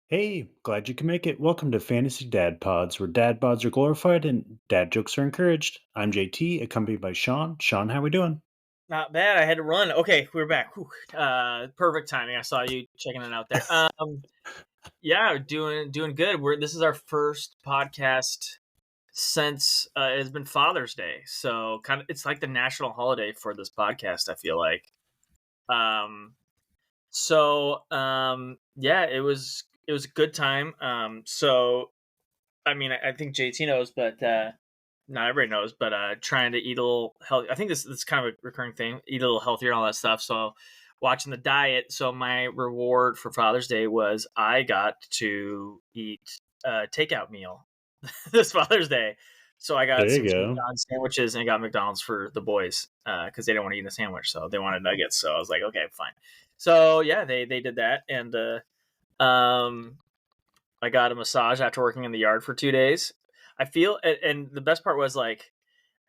Hey, glad you can make it. Welcome to Fantasy Dad Pods, where dad pods are glorified and dad jokes are encouraged. I'm JT, accompanied by Sean. Sean, how we doing? Not bad. I had to run. Okay, we're back. Whew. Perfect timing. I saw you checking it out there. Yeah, doing good. This is our first podcast since it has been Father's Day, so kind of it's like the national holiday for this podcast. I feel like. Um, yeah, it was a good time. I mean, I think JT knows, but not everybody knows. But trying to eat a little healthy. I think this is kind of a recurring thing. Eat a little healthier and all that stuff. So watching the diet. So my reward for Father's Day was I got to eat a takeout meal this Father's Day. So I got There you some go. McDonald's sandwiches and I got McDonald's for the boys because they didn't want to eat a sandwich, so they wanted nuggets. So I was like, okay, fine. So yeah, they did that, and um, I got a massage after working in the yard for 2 days. I feel, and the best part was like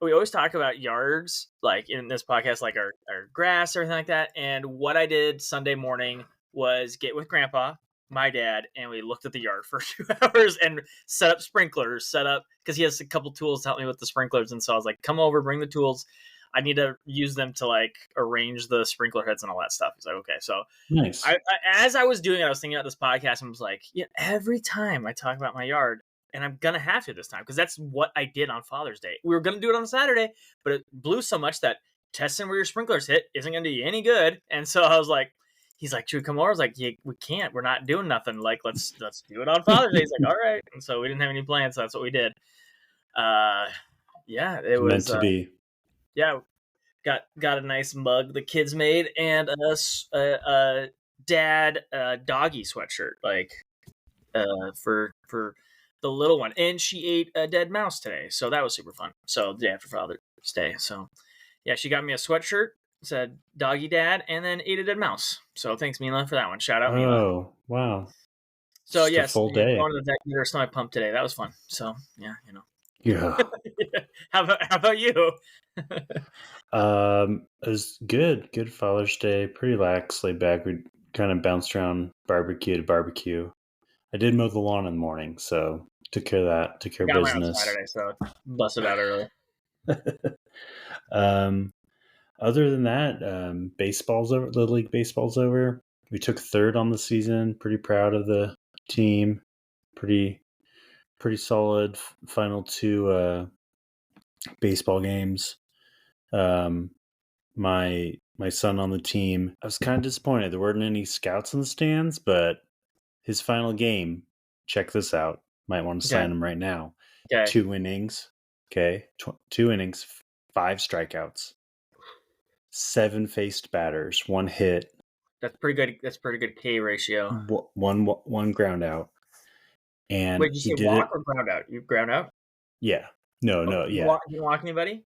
we always talk about yards, like in this podcast, like our grass, everything like that. And what I did Sunday morning was get with Grandpa, my dad, and we looked at the yard for 2 hours and set up sprinklers, because he has a couple tools to help me with the sprinklers. And so I was like, come over, bring the tools. I need to use them to like arrange the sprinkler heads and all that stuff. He's like, okay. So Nice. as I was doing it, I was thinking about this podcast and was like, yeah, every time I talk about my yard, and I'm gonna have to this time because that's what I did on Father's Day. We were gonna do it on Saturday, but it blew so much that testing where your sprinklers hit isn't gonna do you any good. And so I was like, he's like, should we come over? I was like, yeah, we can't. We're not doing nothing. Like, let's do it on Father's Day. He's like, all right. And so we didn't have any plans, so that's what we did. Uh, yeah, it It's meant was. to be. Yeah, got a nice mug the kids made and a dad doggy sweatshirt like for the little one, and she ate a dead mouse today, so that was super fun. So the day after Father's Day, so yeah, she got me a sweatshirt, said doggy dad, and then ate a dead mouse. So thanks, Mila, for that one. Shout out, Mila. Oh, wow. So Just a yes, full day. going to the vet, get her stomach pump today. That was fun. So yeah, Yeah. how about you? It was good. Good Father's Day. Pretty lax, laid back. We kind of bounced around barbecue to barbecue. I did mow the lawn in the morning, so took care of that. Took care of Got mine on business. Saturday, so busted out early. um, Other than that, baseball's over. Little League baseball's over. We took third on the season. Pretty proud of the team. Pretty pretty solid final two baseball games. Um, my son on the team. I was kind of disappointed there weren't any scouts in the stands, but his final game. Check this out. Might want to Okay. sign him right now. Okay. 2 innings. Okay, 2 innings, 5 strikeouts. 7 faced batters, 1 hit, That's pretty good. That's pretty good K ratio. one ground out, and Wait, did you he say did walk it. or ground out? You ground out? Yeah, no, Oh, no, you yeah, walk? You didn't walk anybody?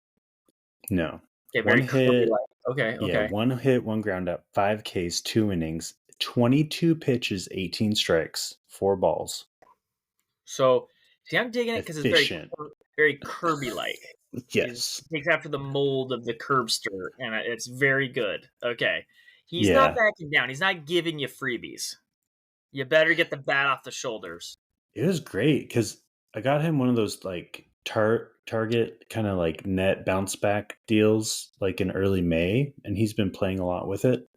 no, Okay, one very Kirby hit. like. Okay, Yeah, okay. 1 hit, 1 ground out, 5 Ks, 2 innings, 22 pitches, 18 strikes, 4 balls. So, see, I'm digging it because it's very, Efficient. very Kirby like. It Yes. takes after the mold of the Curbster, and it's very good. Okay, he's not Yeah, backing down. He's not giving you freebies. You better get the bat off the shoulders. it was great because I got him one of those like target kind of like net bounce back deals like in early May, and he's been playing a lot with it.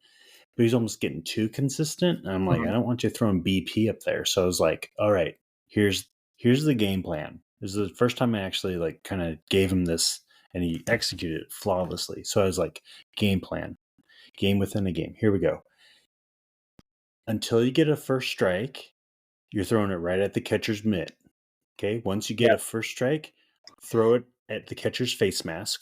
But he's almost getting too consistent. And I'm like, I Mhm. don't want you throwing BP up there. So I was like, all right, here's the game plan. This is the first time I actually like kind of gave him this, and he executed it flawlessly. So I was like, game plan, game within a game. Here we go. Until you get a first strike, you're throwing it right at the catcher's mitt. Okay. Once you get Yep. a first strike, throw it at the catcher's face mask.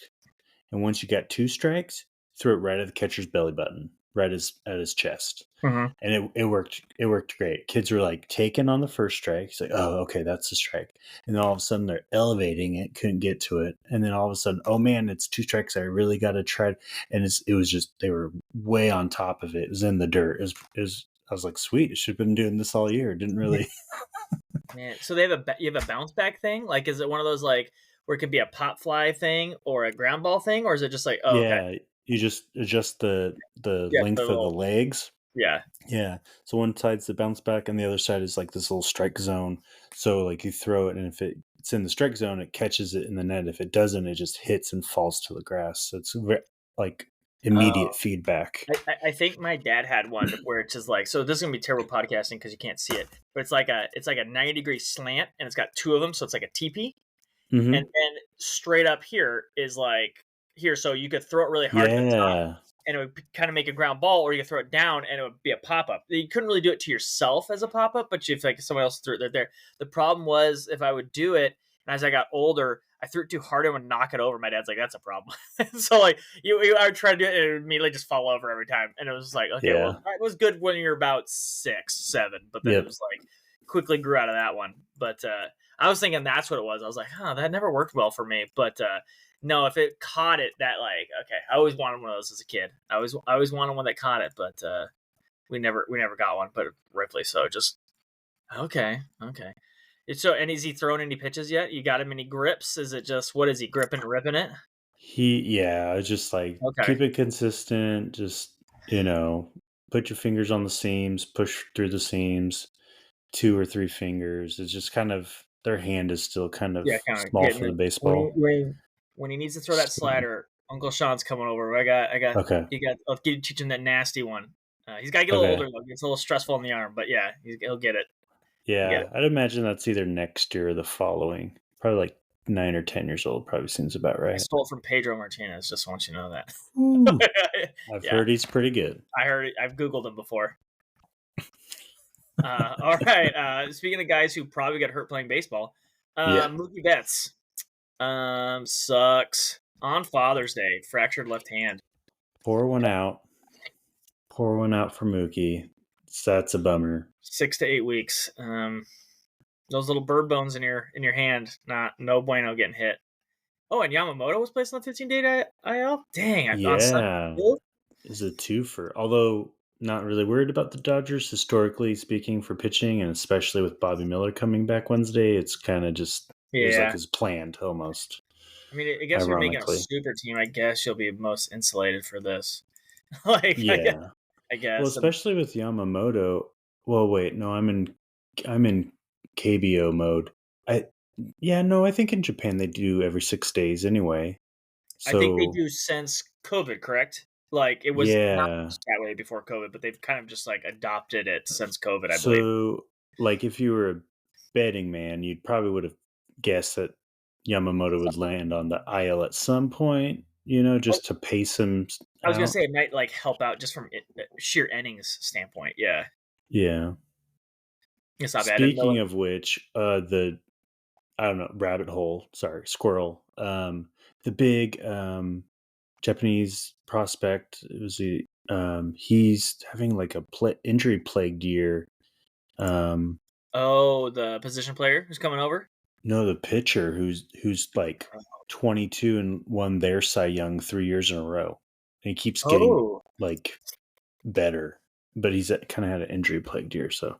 And once you got 2 strikes, throw it right at the catcher's belly button, right at his chest. Mhm. And it worked. It worked great. Kids were like taking on the first strike. It's like, oh, okay, that's the strike. And then all of a sudden they're elevating it, couldn't get to it. And then all of a sudden, oh man, it's 2 strikes. I really got to try. And it was just, they were way on top of it. It was in the dirt. I was like, sweet. It should have been doing this all year. It didn't really. Man, so you have a bounce back thing? Like, is it one of those like where it could be a pop fly thing or a ground ball thing, or is it just like, oh, okay, Yeah. You just adjust the yeah, length the of the little legs. Yeah. Yeah. So one side's the bounce back, and the other side is like this little strike zone. So like you throw it, and if it's in the strike zone, it catches it in the net. If it doesn't, it just hits and falls to the grass. So it's like immediate Oh, feedback. I think my dad had one where it's just like, so this is gonna be terrible podcasting because you can't see it, but it's like a 90-degree slant and it's got two of them, so it's like a teepee, and Mm-hmm. then straight up here is like here, so you could throw it really hard at the top Yeah. and it would kind of make a ground ball, or you could throw it down and it would be a pop up. You couldn't really do it to yourself as a pop up, but if like someone else threw it there. The problem was if I would do it, and as I got older, I threw it too hard and would knock it over. My dad's like, "That's a problem." So like I would try to do it and it would immediately just fall over every time, and it was like, okay, well, Yeah. that was good when you're about 6, 7, but then it Yep. was like quickly grew out of that one. But I was thinking that's what it was. I was like, huh, that never worked well for me, but. No, if it caught it, that like okay, I always wanted one of those as a kid. I always wanted one that caught it, but we never got one. But rightfully so. Just okay. So, and is he throwing any pitches yet? You got him any grips? Is it just what is he gripping and ripping it? Yeah, it's just like Okay, keep it consistent. Just, put your fingers on the seams, push through the seams, 2 or 3 fingers. It's just kind of their hand is still kind yeah, of kind of small getting for the it when baseball. when he needs to throw that So, slider. Uncle Sean's coming over. okay. I'll teach him that nasty one. He's got to get a little Okay. older though. It's a little stressful in the arm, but yeah, he'll get it. He'll get it. Yeah, I'd imagine that's either next year or the following. Probably like 9 or 10 years old. Probably seems about I right. stole it from Pedro Martinez. Just want you to know Ooh, that. I've Yeah, heard he's pretty good. I heard it. I've Googled him before. All right. Speaking of guys who probably got hurt playing baseball, Yeah. Mookie Betts sucks on Father's Day. Fractured left hand. Pour one out. Pour one out for Mookie. That's a bummer. 6 to 8 weeks. Those little bird bones in your hand, no bueno getting hit. Oh, and Yamamoto was placed on the 15-day IL. Dang, on Sunday Yeah. too? Is a twofer. Although not really worried about the Dodgers historically speaking for pitching, and especially with Bobby Miller coming back Wednesday, it's kind of just it was like Yeah. as planned almost. I mean, I guess if you're making a Ironically. super team, I guess you'll be most insulated for this. Like, Yeah. I Well, guess. especially with Yamamoto. Well, wait, no, I'm in KBO mode. I Yeah, no, I think in Japan they do every 6 days anyway. I think they So do since COVID, correct? Like it was not yeah. that way before COVID, but they've kind of just like adopted it since COVID, I believe. So like if you were a betting man, you probably would have guessed that Yamamoto would land on the IL at some point, Oh, just to pace him I was gonna out. say it might like help out just from sheer innings standpoint. Yeah, Yeah. it's not bad. And Speaking Miller, of which, the I don't know, rabbit hole, sorry, squirrel. The big Japanese prospect, it was he's having like a injury plagued year. Um oh, the position player who's coming over. no, the pitcher who's like 22 and won their Cy Young 3 years in a row. And he keeps getting Oh, like better, but he's kind of had an injury plagued year. So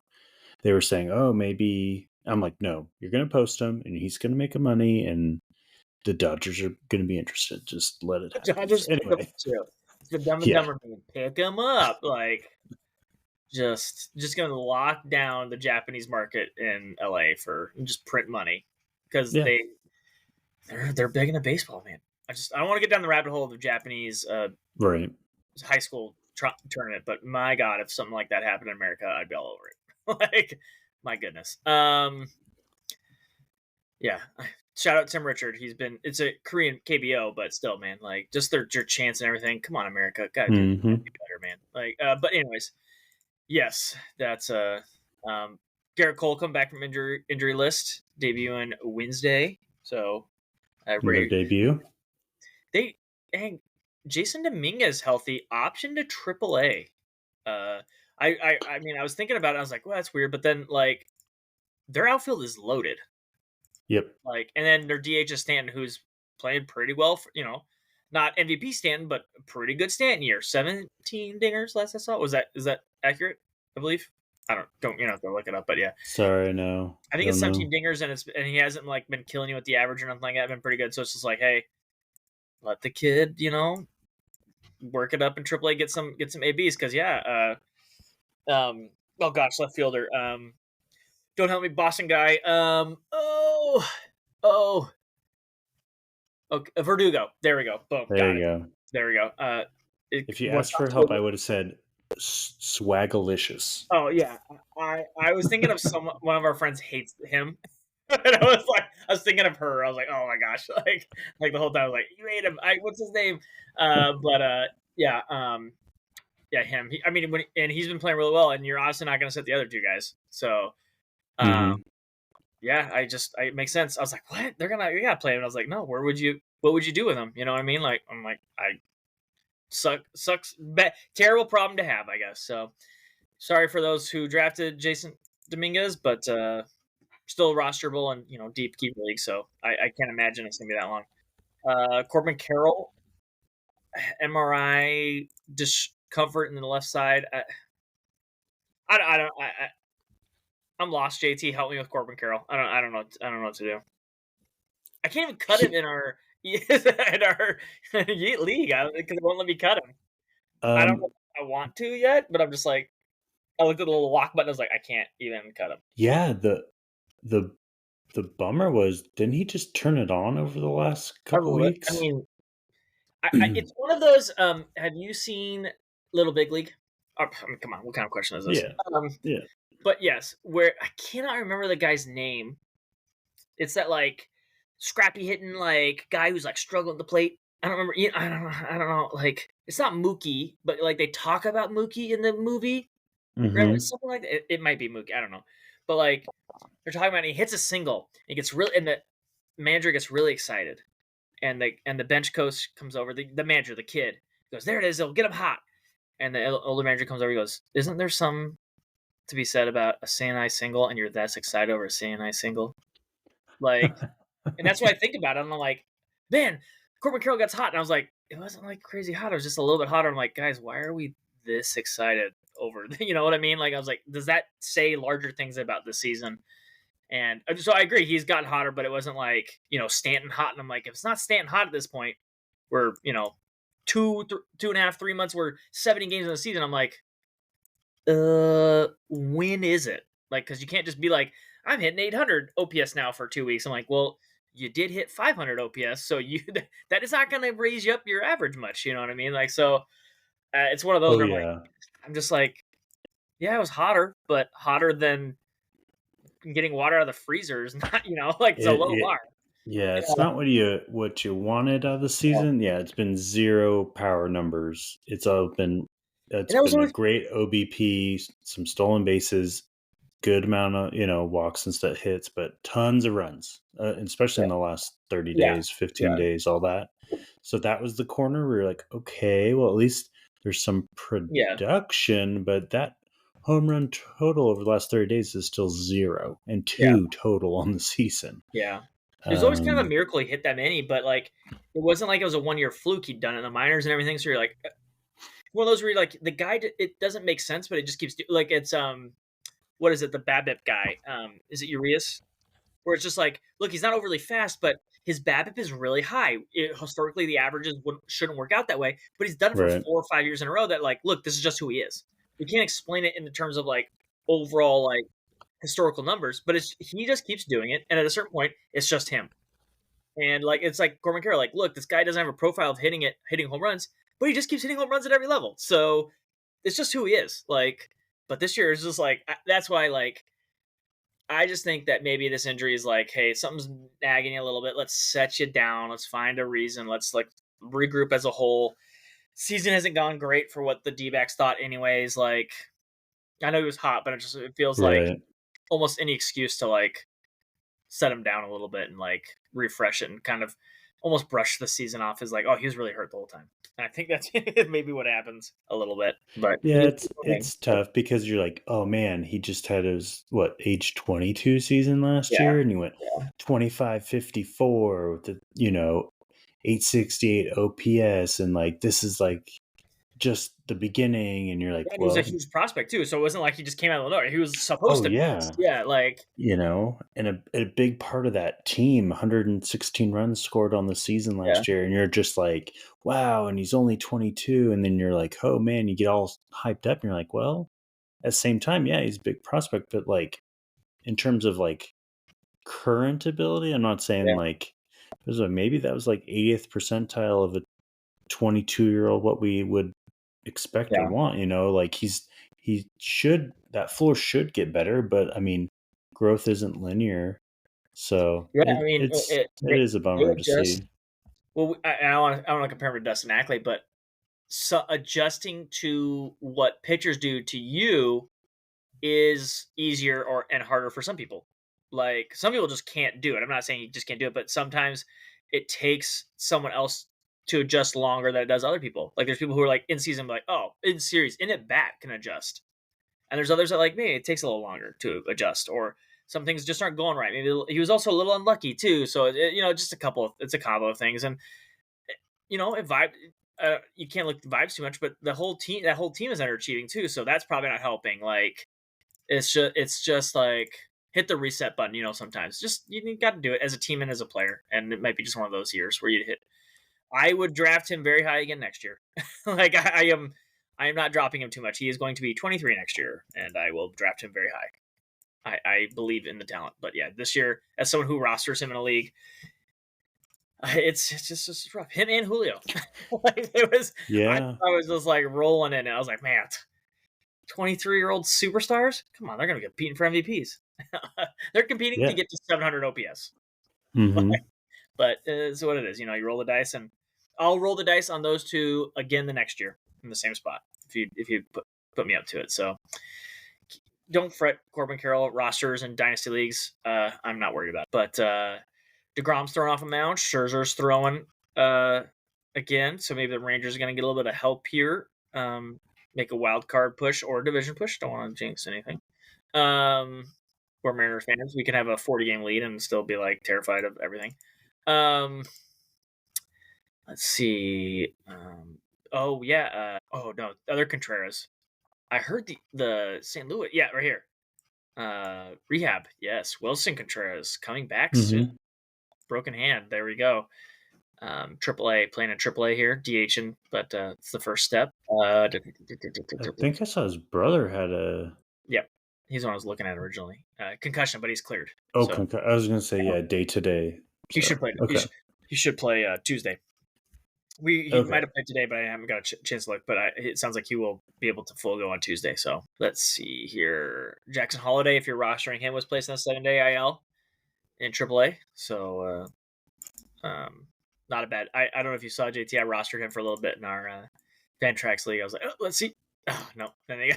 they were saying, oh, maybe I'm like, no, you're going to post him and he's going to make a money and the Dodgers are going to be interested. Just let it happen. Dodgers pick him Anyway, up too. It's the Dumb and yeah, Dumber movie. Pick him up, like just gonna lock down the Japanese market in LA for just print money because yeah, they're big into baseball, man. I don't want to get down the rabbit hole of the Japanese right. high school tournament, but my god, if something like that happened in America, I'd be all over it. Like, my goodness. Yeah. Shout out Tim Richard. It's a Korean KBO, but still, man, like just their chance and everything. Come on, America, gotta do Hmm. better, man. Like, but anyways, yes, that's Garrett Cole come back from injury list, debuting Wednesday. So Another debut. they and Jason Dominguez healthy, option to AAA. I mean, I was thinking about it. I was like, well, that's weird. But then, like, their outfield is loaded. Yep. Like, and then their DH is Stanton, who's playing pretty well. Not MVP Stanton, but a pretty good Stanton year. 17 dingers last I saw. Is that accurate? I believe. I don't have to look it up, but yeah, Sorry, no, I I think it's don't 17 know. dingers, and he hasn't like been killing you with the average or nothing like that. Been pretty good. So it's just like, hey, let the kid, work it up in AAA, get some ABs because yeah, Oh gosh, left fielder. Don't help me, Boston guy. Oh, okay, Verdugo. There we go. Boom, There got you it. go. There we go. If you Was asked not for help, I totally. would have said swagalicious. Oh yeah, I was thinking of one of our friends hates him, and I was thinking of her. I was like, oh my gosh, like the whole time I was like, you hate him. What's his name? But yeah, yeah, him. I mean, and he's been playing really well, and you're obviously not going to set the other two guys. So, um, Mm-hmm. yeah, it makes sense. I was like, what? You gotta play him. And I was like, no, what would you do with him? You know what I mean? Like, I'm like, sucks, terrible problem to have, I guess. So, sorry for those who drafted Jason Dominguez, but still rosterable and deep keeper league. So I can't imagine it's gonna be that long. Corbin Carroll, MRI discomfort in the left side. I don't. I'm lost. JT, help me with Corbin Carroll. I don't know what to do. I can't even cut him in our in our league because it won't let me cut him. I don't know Um, if I want to yet, but I'm just like I looked at the little walk button. I was like, I can't even cut him. yeah, the the bummer was, didn't he just turn it on over the last A couple li- I weeks? mean, it's one of those. Have you seen Little Big League? Oh, I mean, come on, what kind of question is this? Yeah, yeah. But yes, where I cannot remember the guy's name. It's that like scrappy hitting like guy who's like struggling at the plate. I don't remember. I don't know. I don't know. Like it's not Mookie, but like they talk about Mookie in the movie. Right? Mm-hmm. Something like that. It might be Mookie. I don't know. But like they're talking about, he hits a single. He gets really, and the manager gets really excited, and the bench coach comes over. The manager, the kid, goes, "There it is. It'll get him hot." And the older manager comes over. He goes, "Isn't there some to be said about a CNI single, and you're that excited over a CNI single?" Like, and that's what I think about it. I'm like, man, Corbin Carroll gets hot, and I was like, it wasn't like crazy hot. It was just a little bit hotter. I'm like, guys, why are we this excited over? You know what I mean? Like, I was like, does that say larger things about the season? And so I agree, he's gotten hotter, but it wasn't like Stanton hot. And I'm like, if it's not Stanton hot at this point, we're 2.5, 3 months, we're 70 games in the season. I'm like, when is it? Like, because you can't just be like, I'm hitting 800 OPS now for 2 weeks. I'm like, well, you did hit 500 OPS, so that is not going to raise you up your average much. You know what I mean? Like, so it's one of those Oh where I'm like, yeah, I'm just like, yeah, it was hotter, but hotter than getting water out of the freezer is not, like it's a low it bar. yeah. It's Yeah, not what you wanted out of the season. Yeah, it's been zero power numbers. It's and that was been a always great OBP, some stolen bases, good amount of walks instead of hits, but tons of runs, especially yeah, in the last 30 yeah, days, 15 yeah, days, all that. So that was the corner. We were like, okay, well, at least there's some yeah, production, but that home run total over the last 30 days is still zero and yeah, two total on the season. yeah. It was always kind of a Um, miracle he hit that many, but like it wasn't like it was a 1 year fluke he'd done it in the minors and everything. So you're like one of those where you're like the guy. It doesn't make sense, but it just keeps like it's what is it? The BABIP guy. Is it Urias? Where it's just like, look, he's not overly fast, but his BABIP is really high. Historically, the averages shouldn't work out that way, but he's done it for right. 4 or 5 years in a row. That like, look, this is just who he is. We can't explain it in the terms of like overall like historical numbers, but he just keeps doing it, and at a certain point, it's just him. And like it's like Corbin Carroll, like, look, this guy doesn't have a profile of hitting home runs, but he just keeps hitting home runs at every level. So it's just who he is. Like, but this year is just like that's why like I just think that maybe this injury is like, hey, something's nagging you a little bit. Let's set you down. Let's find a reason. Let's like regroup as a whole. Season hasn't gone great for what the D-backs thought, anyways. Like, I know he was hot, but it feels like Right. almost any excuse to like set him down a little bit and like refresh it and kind of almost brush the season off as like, oh, he was really hurt the whole time. And I think that's maybe what happens a little bit. But Yeah, it's tough because you're like, oh man, he just had his age 22 season last yeah, year, and he went 25-54 with the 868 OPS, and like this is like just the beginning, and you're like, yeah, and he was a well, huge prospect too. So it wasn't like he just came out of nowhere. He was supposed oh to be. yeah, Yeah, like and a big part of that team, 116 runs scored on the season yeah, last year, and you're just like, wow, and he's only 22, and then you're like, oh man, you get all hyped up, and you're like, well, at the same time, yeah, he's a big prospect, but like in terms of like current ability, I'm not saying Yeah. like maybe that was like 80th percentile of a 22-year-old, what we would expect or Yeah. want, like that floor should get better, but I mean, growth isn't linear. So Yeah. I it mean, it's it they is a they bummer to adjust. see. Well, I don't want to compare him to Dustin Ackley, but so adjusting to what pitchers do to you is easier and harder for some people. Like some people just can't do it. I'm not saying you just can't do it, but sometimes it takes someone else to adjust longer than it does other people. Like there's people who are like in season, like, oh, in series, in at bat can adjust, and there's others that like me, it takes a little longer to adjust, or some things just aren't going right. Maybe he was also a little unlucky too. So just it's a combo of things, and it vibe. You can't look at the vibes too much, but that whole team is underachieving too. So that's probably not helping. Like it's just like hit the reset button. Sometimes just you got to do it as a team and as a player, and it might be just one of those years where you hit. I would draft him very high again next year. Like I am. I am not dropping him too much. He is going to be 23 next year, and I will draft him very high. I believe in the talent, but yeah, this year as someone who rosters him in a league, it's just rough. Him and Julio, like it was. Yeah. I was just like rolling in it. I was like, man, 23-year-old superstars. Come on, they're going to be competing for MVPs. They're competing to Yeah. get to 700 OPS. Mm-hmm. But it's what it is. You roll the dice, and I'll roll the dice on those two again the next year in the same spot if you put me up to it. So don't fret, Corbin Carroll rosters and dynasty leagues. I'm not worried about it. But DeGrom's throwing off a mound. Scherzer's throwing again. So maybe the Rangers are going to get a little bit of help here. Make a wild card push or a division push. Don't want to jinx anything. We're Mariners fans. We can have a 40-game lead and still be like terrified of everything. Let's see. Oh yeah. Oh no, other Contreras. I heard the St. Louis. Yeah, right here. Rehab. Yes, Wilson Contreras coming back soon. Mm-hmm. Broken hand. There we go. AAA, playing in AAA here, DHing, but it's the first step. I think I saw his brother had a Yep, he's the one I was looking at originally. Concussion, but he's cleared. oh, So I was gonna say yeah, day to day. he should play. Okay. He should play Tuesday. He Okay. might have played today, but I haven't got a chance to look. But it sounds like he will be able to full go on Tuesday. So let's see here. Jackson Holiday, if you're rostering him, was placed on a 7-day IL in AAA. So not a bad. I don't know if you saw JT. I rostered him for a little bit in our Fantrax league. I was like, oh, let's see. Oh no. Then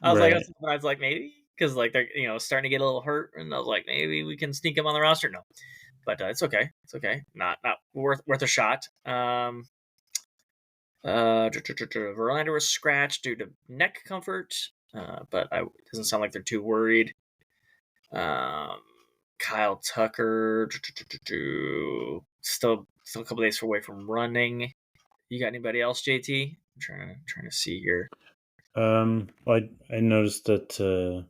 I was like maybe because like they're starting to get a little hurt, and I was like maybe we can sneak him on the roster. No, but it's okay. It's okay. Not worth a shot. Verlander was scratched due to neck comfort, but it doesn't sound like they're too worried. Kyle Tucker still a couple days away from running. You got anybody else, JT? I'm trying to see here. I noticed that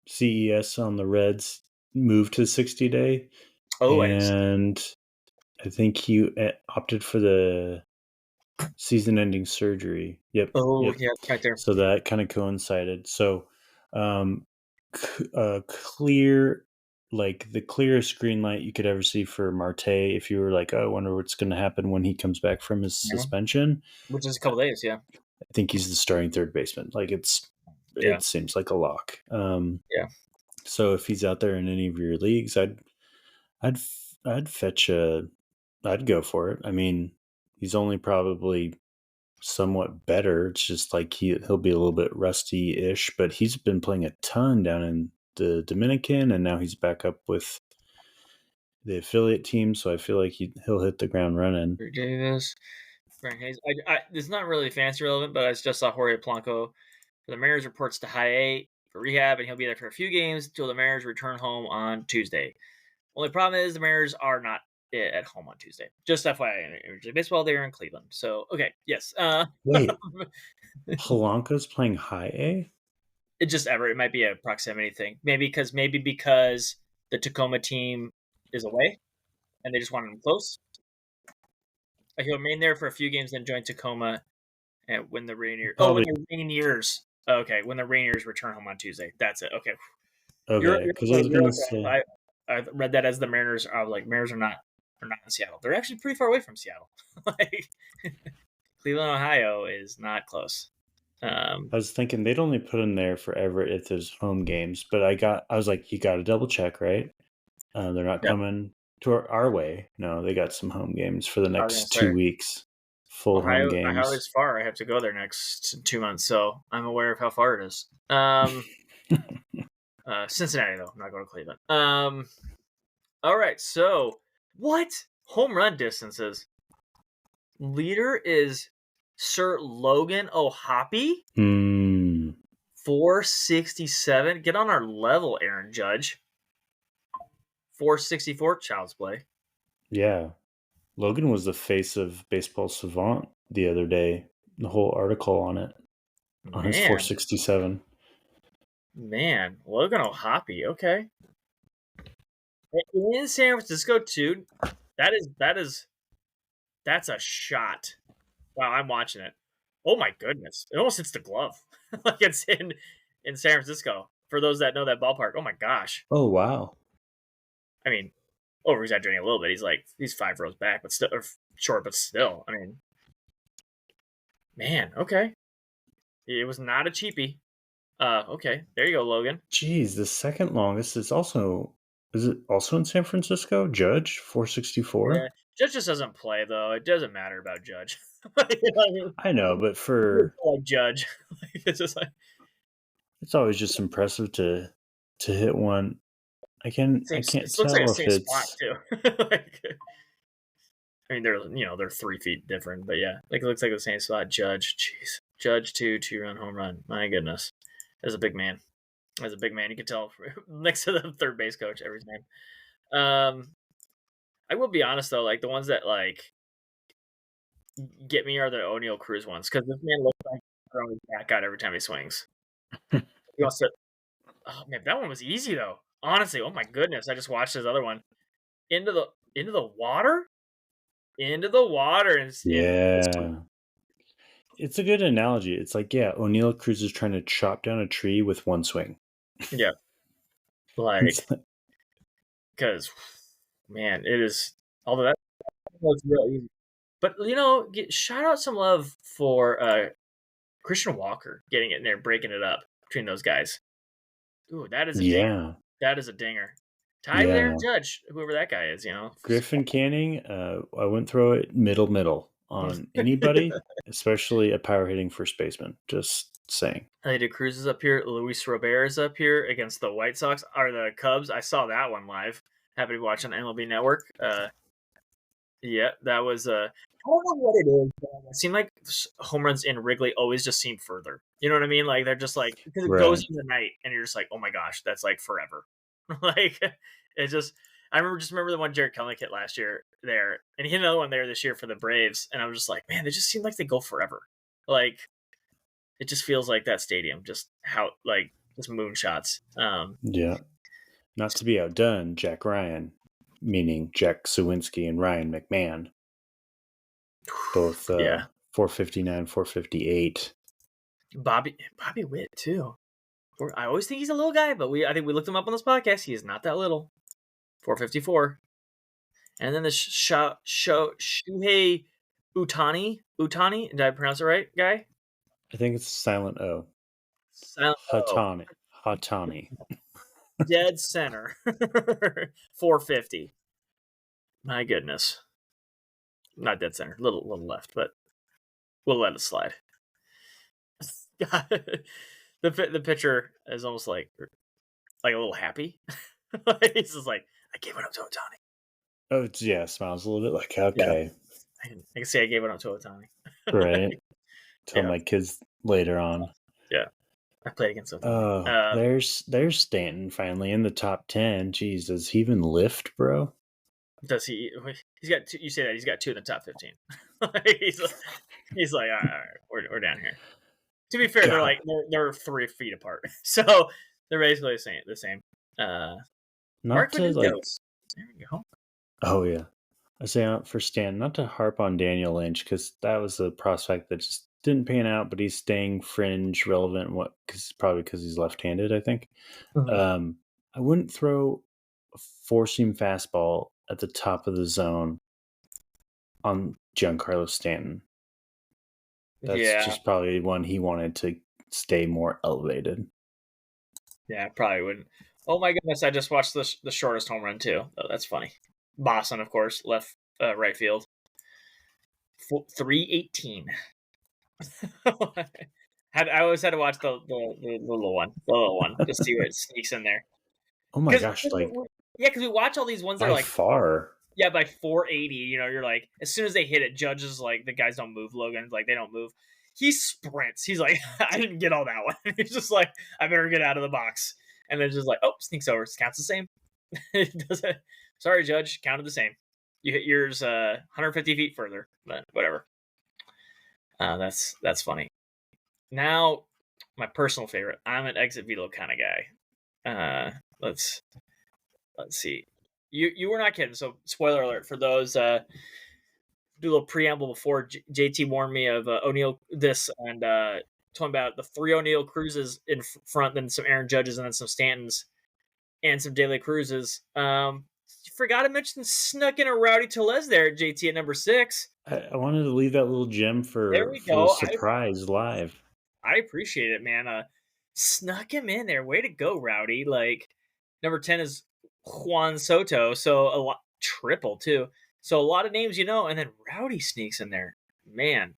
CES on the Reds moved to 60-day. Oh, and I think he opted for the season-ending surgery. Yep. Oh, yep. yeah, right there. So that kind of coincided. So, clear, like the clearest green light you could ever see for Marte. If you were like, oh, I wonder what's going to happen when he comes back from his suspension, which is a couple days. Yeah, I think he's the starting third baseman. Like it seems like a lock. Yeah. So if he's out there in any of your leagues, I'd fetch I'd go for it. I mean, he's only probably somewhat better. It's just like he'll be a little bit rusty-ish, but he's been playing a ton down in the Dominican, and now he's back up with the affiliate team. So I feel like he'll hit the ground running. Davis, Grant Hayes. It's not really fantasy relevant, but I just saw Jorge Polanco for the Mariners reports to high A for rehab, and he'll be there for a few games until the Mariners return home on Tuesday. Only problem is the Mariners are not at home on Tuesday. Just FYI, baseball they are in Cleveland. So okay, yes. Wait, Polanco's playing high A? It might be a proximity thing. Maybe because the Tacoma team is away, and they just wanted him close. Like he'll remain there for a few games, then join Tacoma and win the Rainiers. Probably win the Rainiers. Okay, when the Rainiers return home on Tuesday. That's it. Okay. Okay, because I was You're gonna okay. say, I read that as the Mariners are like Mariners are not in Seattle. They're actually pretty far away from Seattle. Like Cleveland, Ohio is not close. I was thinking they'd only put him there forever if there's home games. But I was like, you got to double check, right? They're not Yeah, coming to our way. No, they got some home games for the I was gonna next say 2 weeks. Full home Ohio games. is far. I have to go there next 2 months, so I'm aware of how far it is. Cincinnati though, I'm not going to Cleveland. All right, so what home run distances? Leader is Sir Logan O'Hoppe, Hmm. 467. Get on our level, Aaron Judge. 464, child's play. Yeah. Logan was the face of Baseball Savant the other day. The whole article on it, on his Man, 467. Logan O'Hoppe. Okay, in San Francisco too. That's a shot. Wow, I'm watching it. Oh my goodness, it almost hits the glove. Like it's in San Francisco. For those that know that ballpark, oh my gosh. Oh, wow. I mean, over exaggerating a little bit. He's 5 rows back, but still or short, but still. I mean, man, okay. It was not a cheapie. Okay, there you go, Logan. Geez, the second longest is it also in San Francisco? Judge, Yeah, 464? Judge just doesn't play though. It doesn't matter about Judge. Like, you know what I mean? I know, but Like Judge, like, it's just like it's always just impressive to hit one. I same. can't It looks like the tell if same spot it's too. Like, I mean, they're 3 feet different, but yeah, like it looks like the same spot. Judge, jeez, Judge 2 run home run. My goodness, as a big man, you can tell next to the third base coach every time. I will be honest though, like the ones that like get me are the O'Neal Cruz ones because this man looks like he's throwing his back out every time he swings. He wants to. Oh man, that one was easy though. Honestly, oh my goodness, I just watched his other one into the into the water, into the water, and yeah. It's a good analogy. It's like, yeah, O'Neal Cruz is trying to chop down a tree with one swing. yeah, like It's like, because man, it is. Although that was real easy, but shout out some love for Christian Walker getting it in there, breaking it up between those guys. Ooh, that is a dinger. yeah. That is a dinger. Tied with Aaron Yeah. Judge, whoever that guy is, Griffin Canning, I wouldn't throw it middle on anybody, especially a power hitting first baseman. Just saying. Elliot Cruz is up here. Luis Robert is up here against the White Sox or the Cubs. I saw that one live. Happy to watch on MLB Network. Yeah, that was. I don't know what it is. It seemed like home runs in Wrigley always just seem further. You know what I mean? Like they're just like because it goes Right. into the night, and you're just like, oh my gosh, that's like forever. Like it just. I remember the one Jared Kelenic hit last year there, and he hit another one there this year for the Braves, and I was just like, man, they just seem like they go forever. Like it just feels like that stadium, just how like just moonshots. Yeah. Not to be outdone, Jack Ryan, meaning Jack Sawinski and Ryan McMahon, both Yeah, 459, 458. Bobby Witt too. I always think he's a little guy, but I think we looked him up on this podcast. He is not that little. 454. And then the Shuhei Utani. Did I pronounce it right, guy? I think it's silent O. Sound Hatani. dead center. 450. My goodness. Not dead center. Little left, but we'll let it slide. The pitcher is almost like a little happy. He's just like, I gave it up to Otani. Oh, yeah, smiles a little bit like, okay. I can say I gave it up to Otani. Right. Tell Yeah. my kids later on. Yeah. I played against Otani. There's Stanton finally in the top 10. Jeez, does he even lift, bro? Does he? He's got two. You say that he's got 2 in the top 15. he's like, all right, we're down here. To be fair, God. they're 3 feet apart, so they're basically the same. Not Mark to like. There we go. Oh yeah, I say for Stan, not to harp on Daniel Lynch because that was a prospect that just didn't pan out, but he's staying fringe relevant. Probably because he's left-handed, I think. I wouldn't throw a four-seam fastball at the top of the zone on Giancarlo Stanton. That's just probably one he wanted to stay more elevated. Yeah, probably wouldn't. Oh my goodness! I just watched the shortest home run too. Oh, that's funny. Boston, of course, left right field. 318. I always had to watch the little one, just see what sneaks in there. Oh my gosh! Like, yeah, because we watch all these ones that are like far. Yeah, by 480. You're like, as soon as they hit it, judges like the guys don't move. Logan's like, they don't move. He sprints. He's like, I didn't get all that one. He's just like, I better get out of the box. And then just like, oh, sneaks over. Counts the same. It doesn't. Sorry, judge. Counted the same. You hit yours 150 feet further, but whatever. That's funny. Now, my personal favorite. I'm an exit veto kind of guy. Let's see. You were not kidding. So, spoiler alert for those. Do a little preamble before JT warned me of O'Neill this and talking about the 3 O'Neill Cruzes in front, then some Aaron Judges, and then some Stantons and some De La Cruzes. You forgot to mention snuck in a Rowdy Tellez there at JT at number 6. I wanted to leave that little gem for the surprise live. I appreciate it, man. Snuck him in there. Way to go, Rowdy. Like, number 10 is Juan Soto, so a lot triple too. So a lot of names, and then Rowdy sneaks in there. Man,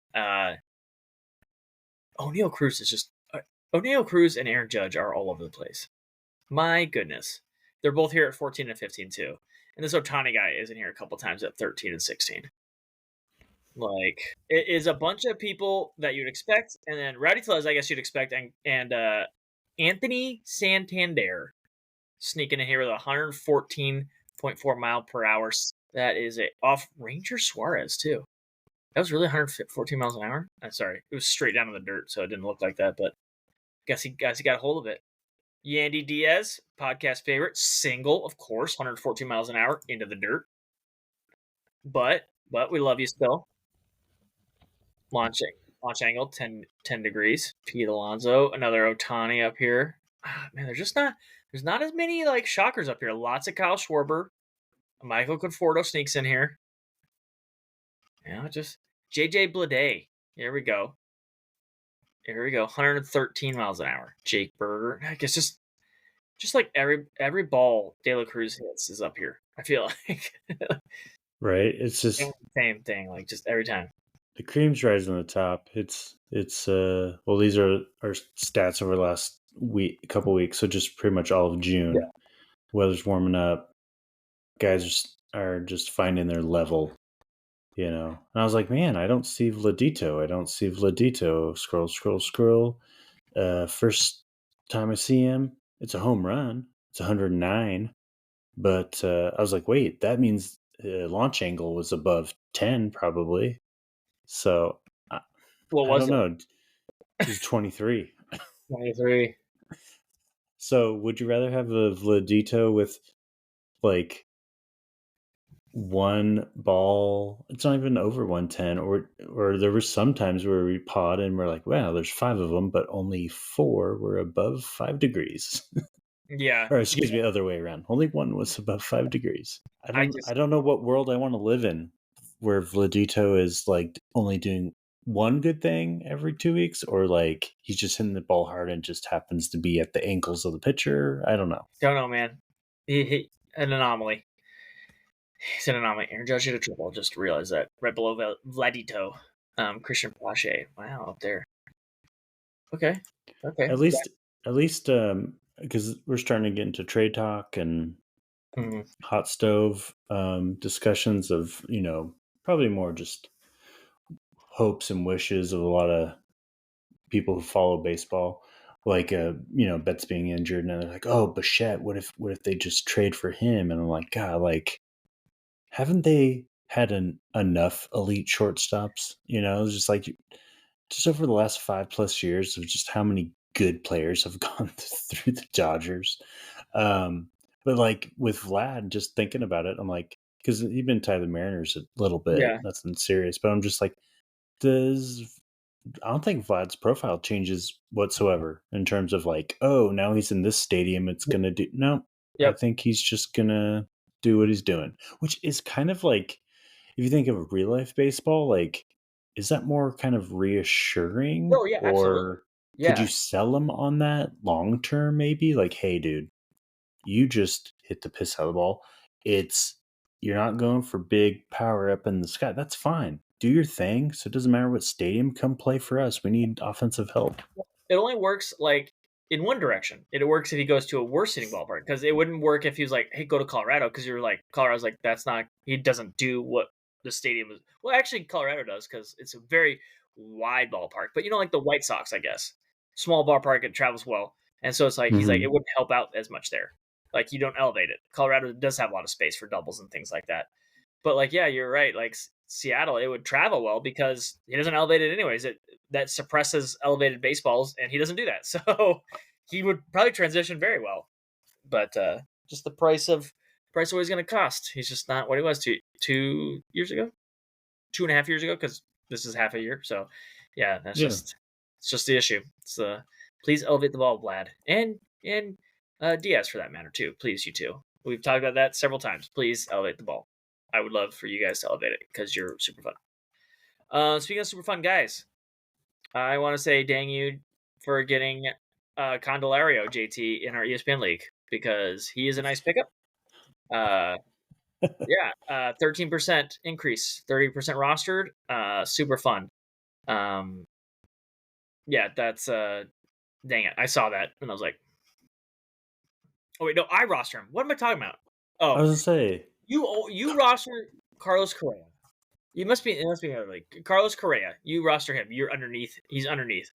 O'Neill Cruz is just O'Neill Cruz and Aaron Judge are all over the place. My goodness, they're both here at 14 and 15 too. And this Ohtani guy is in here a couple times at 13 and 16. Like, it is a bunch of people that you'd expect, and then Rowdy Tellez, I guess you'd expect, and Anthony Santander sneaking in here with 114.4 mile per hour. That is off Ranger Suarez too. That was really 114 miles an hour. I'm sorry, it was straight down in the dirt, so it didn't look like that. But guess he got a hold of it. Yandy Diaz, podcast favorite, single, of course, 114 miles an hour into the dirt. But we love you still. Launch angle 10 degrees. Pete Alonso, another Ohtani up here. Man, there's not as many like shockers up here. Lots of Kyle Schwarber. Michael Conforto sneaks in here. Just JJ Bleday. Here we go. 113 miles an hour. Jake Berger. I guess just like every ball De La Cruz hits is up here. I feel like. Right. It's just same thing. Like, just every time. The cream's rising on the top. It's these are our stats over the last couple weeks, so just pretty much all of June. Yeah. Weather's warming up. Guys are just finding their level, And I was like, man, I don't see Vladito. Scroll. First time I see him, it's a home run. It's 109. But I was like, wait, that means launch angle was above 10 probably. So, I don't know. It was 23. 23. So, would you rather have a Vladito with, like, one ball? It's not even over 110. Or there were some times where we pod and we're like, wow, there's 5 of them, but only 4 were above 5 degrees. Yeah. Or excuse me, other way around. Only 1 was above 5 degrees. I don't know what world I want to live in, where Vladito is like only doing one good thing every 2 weeks, or like he's just hitting the ball hard and just happens to be at the ankles of the pitcher. I don't know. Don't know, man. He an anomaly. He's an anomaly. Aaron Judge hit a triple. Just realized that. Right below Vladito. Christian Pache. Wow, up there. Okay. At least, because we're starting to get into trade talk and hot stove discussions of, probably more just hopes and wishes of a lot of people who follow baseball. Like, Betts being injured, and they're like, oh, Bichette, what if they just trade for him? And I'm like, God, like, haven't they had enough elite shortstops? It's just like, just over the last 5+ years of just how many good players have gone through the Dodgers. But like with Vlad, just thinking about it, I'm like, because he's been tied to the Mariners a little bit, nothing serious, but I'm just like, does I don't think Vlad's profile changes whatsoever in terms of like, oh, now he's in this stadium. It's gonna do no. I Yep. think he's just gonna do what he's doing, which is kind of like if you think of real life baseball, like is that more kind of reassuring, Oh yeah, absolutely. or could you Yeah. sell him on that long term? Maybe like, hey, dude, you just hit the piss out of the ball. It's you're not going for big power up in the sky. That's fine. Do your thing. So it doesn't matter what stadium. Come play for us. We need offensive help. It only works like in one direction. It works if he goes to a worse hitting ballpark because it wouldn't work if he was like, "Hey, go to Colorado," because you're like, Colorado's like, that's not. He doesn't do what the stadium is. Well, actually, Colorado does because it's a very wide ballpark. But like the White Sox, I guess, small ballpark, it travels well, and so it's like he's like it Hmm. wouldn't help out as much there. Like you don't elevate it. Colorado does have a lot of space for doubles and things like that. But like, yeah, you're right. Like Seattle, it would travel well because he doesn't elevate it anyways. That suppresses elevated baseballs, and he doesn't do that. So he would probably transition very well. But just the price of what he's going to cost. He's just not what he was 2 years ago, 2.5 years ago, because this is half a year. So yeah, Yeah. it's just the issue. It's please elevate the ball, Vlad, and Diaz for that matter too. Please, you two. We've talked about that several times. Please elevate the ball. I would love for you guys to elevate it because you're super fun. Speaking of super fun guys, I want to say dang you for getting Candelario JT in our ESPN league because he is a nice pickup. Uh, yeah, 13% increase, 30% rostered. Super fun. Um, yeah, that's dang it. I saw that and I was like, oh wait, no, I roster him. What am I talking about? I Oh, was gonna say, you roster Carlos Correa. It must be another league. Carlos Correa. You roster him. You're underneath. He's underneath.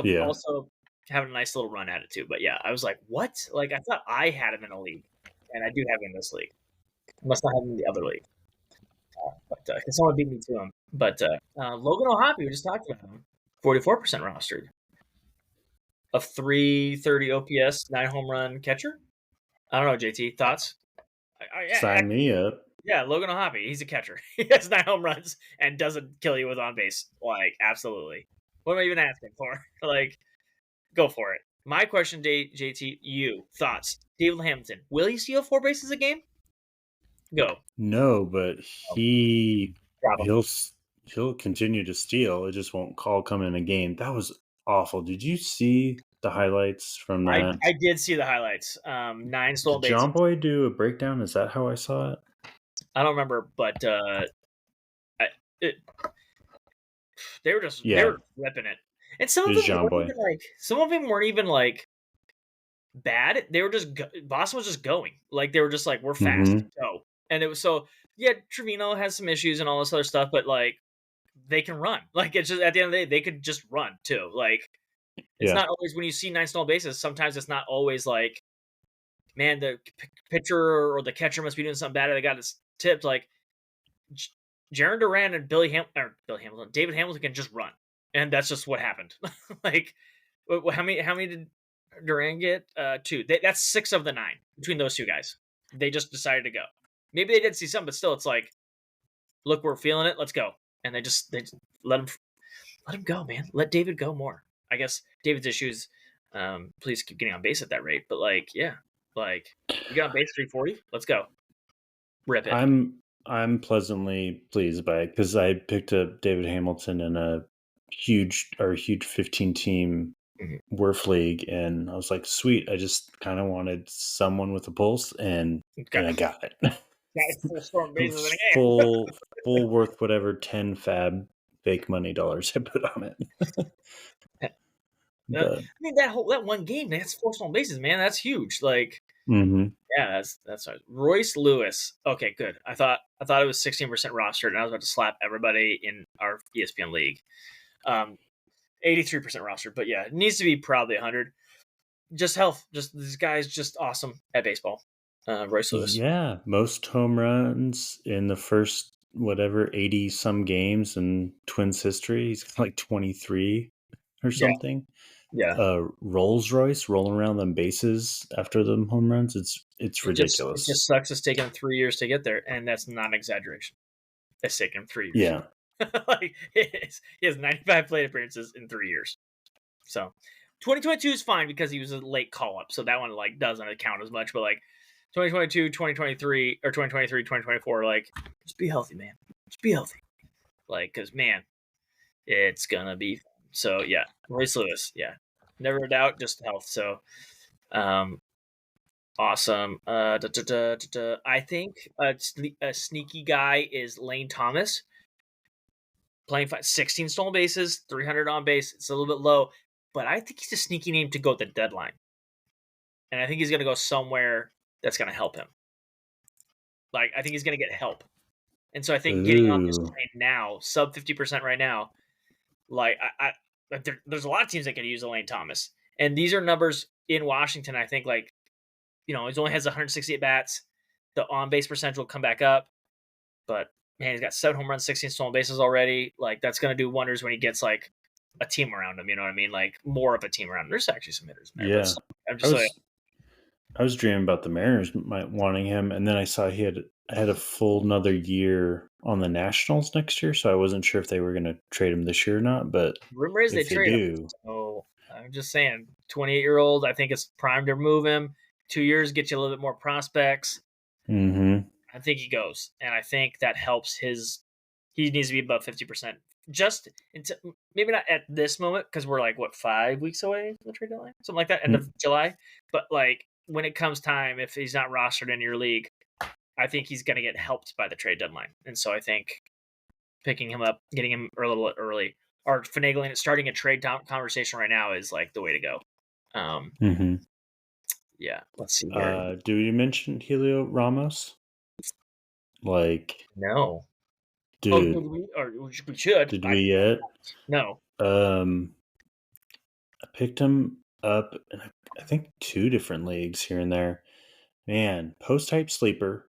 yeah. Also having a nice little run at it too. But yeah, I was like, what? Like I thought I had him in a league, and I do have him in this league. I must not have him in the other league. But because someone beat me to him. But Logan O'Hoppe, we just talked about him. 44% rostered. A 330 OPS, 9 home run catcher. I don't know, JT. Thoughts? Sign me up. Yeah, Logan O'Hoppe. He's a catcher. He has 9 home runs and doesn't kill you with on base. Like, absolutely. What am I even asking for? Like, go for it. My question, JT, you thoughts? David Hamilton, will he steal 4 bases a game? Go. No, but Oh, drop him. he'll continue to steal. It just won't call come in a game. That was awful. Did you see the highlights from that? I did see the highlights. 9 stolen Did bases. John Boy do a breakdown? Is that how I saw it? I don't remember, but I, it, they Yeah, were ripping it, and it was John Boy. some of them weren't even like bad. They were just Boston was just going like they were just like we're fast Hmm. go, and it was so yeah. Trevino has some issues and all this other stuff, but like they can run. Like it's just at the end of the day, they could just run too. Like it's Yeah, not always when you see 9 stolen bases. Sometimes it's not always like man the pitcher or the catcher must be doing something bad. Or they got it tipped. Like Jaron Duran and Billy Hamilton, David Hamilton can just run, and that's just what happened. Like how many? How many did Duran get? 2. That's 6 of the 9 between those two guys. They just decided to go. Maybe they did see some, but still, it's like, look, we're feeling it. Let's go. And they just let him go, man. Let David go more. I guess David's issues. Please keep getting on base at that rate. But like, yeah, like you got on base 340. Let's go. Rip it. I'm pleasantly pleased by it because I picked up David Hamilton in a huge 15 team Mhm. Werf league, and I was like, sweet. I just kind of wanted someone with a pulse, and Got, I got it. got 4 stolen bases in a game. full worth whatever 10 fab fake money dollars I put on it. I But mean that one game, that's 4 stolen bases, man. That's huge. Like, mhm. yeah, that's right. Royce Lewis. Okay, good. I thought it was 16% rostered, and I was about to slap everybody in our ESPN league. 83% rostered, but yeah, it needs to be probably 100. Just health. Just this guy's just awesome at baseball. Royce Lewis. Yeah, most home runs in the first whatever 80 some games in Twins history. He's got like 23 or Yeah, something. yeah. Rolls Royce rolling around them bases after them home runs. It's It ridiculous. just sucks. It's taken him 3 years to get there, and that's not an exaggeration. It's taken him 3 years. Yeah. Like he has 95 plate appearances in 3 years. So 2022 is fine because he was a late call up, so that one like doesn't count as much. But like 2022, 2023, or 2023, 2024, like just be healthy, man. Just be healthy. Like, cause man, it's gonna be fun. So yeah, Royce Lewis, yeah, never a doubt, just health. So, um, awesome. I think a sneaky guy is Lane Thomas, playing 16 stolen bases, 300 on base. It's a little bit low, but I think he's a sneaky name to go at the deadline, and I think he's gonna go somewhere that's gonna help him. Like, I think he's gonna get help, and so I think getting on this Ooh. train now, sub 50% right now, like there's a lot of teams that can use Elaine Thomas, and these are numbers in Washington. I think like he only has 168 bats. The on base percentage will come back up, but man, he's got 7 home runs, 16 stolen bases already. Like that's gonna do wonders when he gets like a team around him. You know what I mean? Like more of a team around him. There's actually some hitters in there, but Yeah. I'm I just like was I was dreaming about the Mariners wanting him, and then I saw he had a full another year on the Nationals next year, so I wasn't sure if they were going to trade him this year or not. But rumor is they if they trade him. do, So I'm just saying, 28-year-old. I think it's prime to move him. 2 years get you a little bit more prospects. mm-hmm. I think he goes, and I think that helps his. He needs to be above 50%. Just into, maybe not at this moment because we're like what 5 weeks away from the trade deadline, something like that, end of July. But like when it comes time, if he's not rostered in your league, I think he's going to get helped by the trade deadline, and so I think picking him up, getting him a little early, or finagling it, starting a trade conversation right now is like the way to go. Mm-hmm. Yeah, let's see here. Do you mention Helio Ramos? Like, No. Oh, did dude, we? Or we should. did we yet? No. Um, I picked him up in I think 2 different leagues here and there. Man, post type sleeper.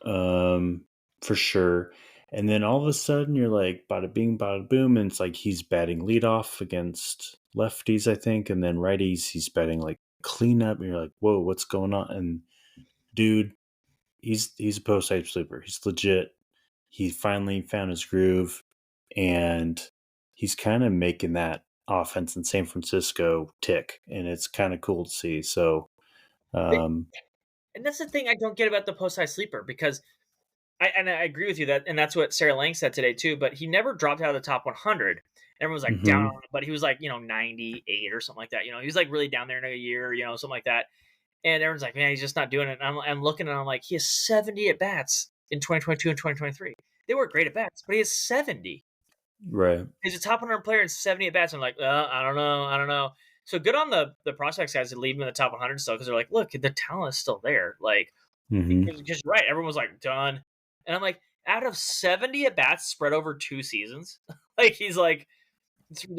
For sure. And then all of a sudden you're like bada bing, bada boom, and it's like he's batting leadoff against lefties, I think, and then righties he's batting like cleanup, and you're like, whoa, what's going on? And dude, he's a post type sleeper. He's legit. He finally found his groove, and he's kind of making that offense in San Francisco tick, and it's kind of cool to see. So, um, And that's the thing I don't get about the post high sleeper because I agree with you that, and that's what Sarah Lang said today too. But he never dropped out of the top 100. Everyone was like down on mhm, him, but he was like 98 or something like that. He was like really down there in a year, something like that. And everyone's like, man, he's just not doing it. And I'm looking and I'm like, he has 70 at bats in 2022 and 2023. They were great at bats, but he has 70. right. He's a top 100 player in 70 at bats. I'm like, I don't know. So good on the prospects guys to leave him in the top 100 still because they're like, look, the talent is still there. Like, Hmm. because you're right, everyone was like done, and I'm like, out of 70 at bats spread over 2 seasons, like he's like,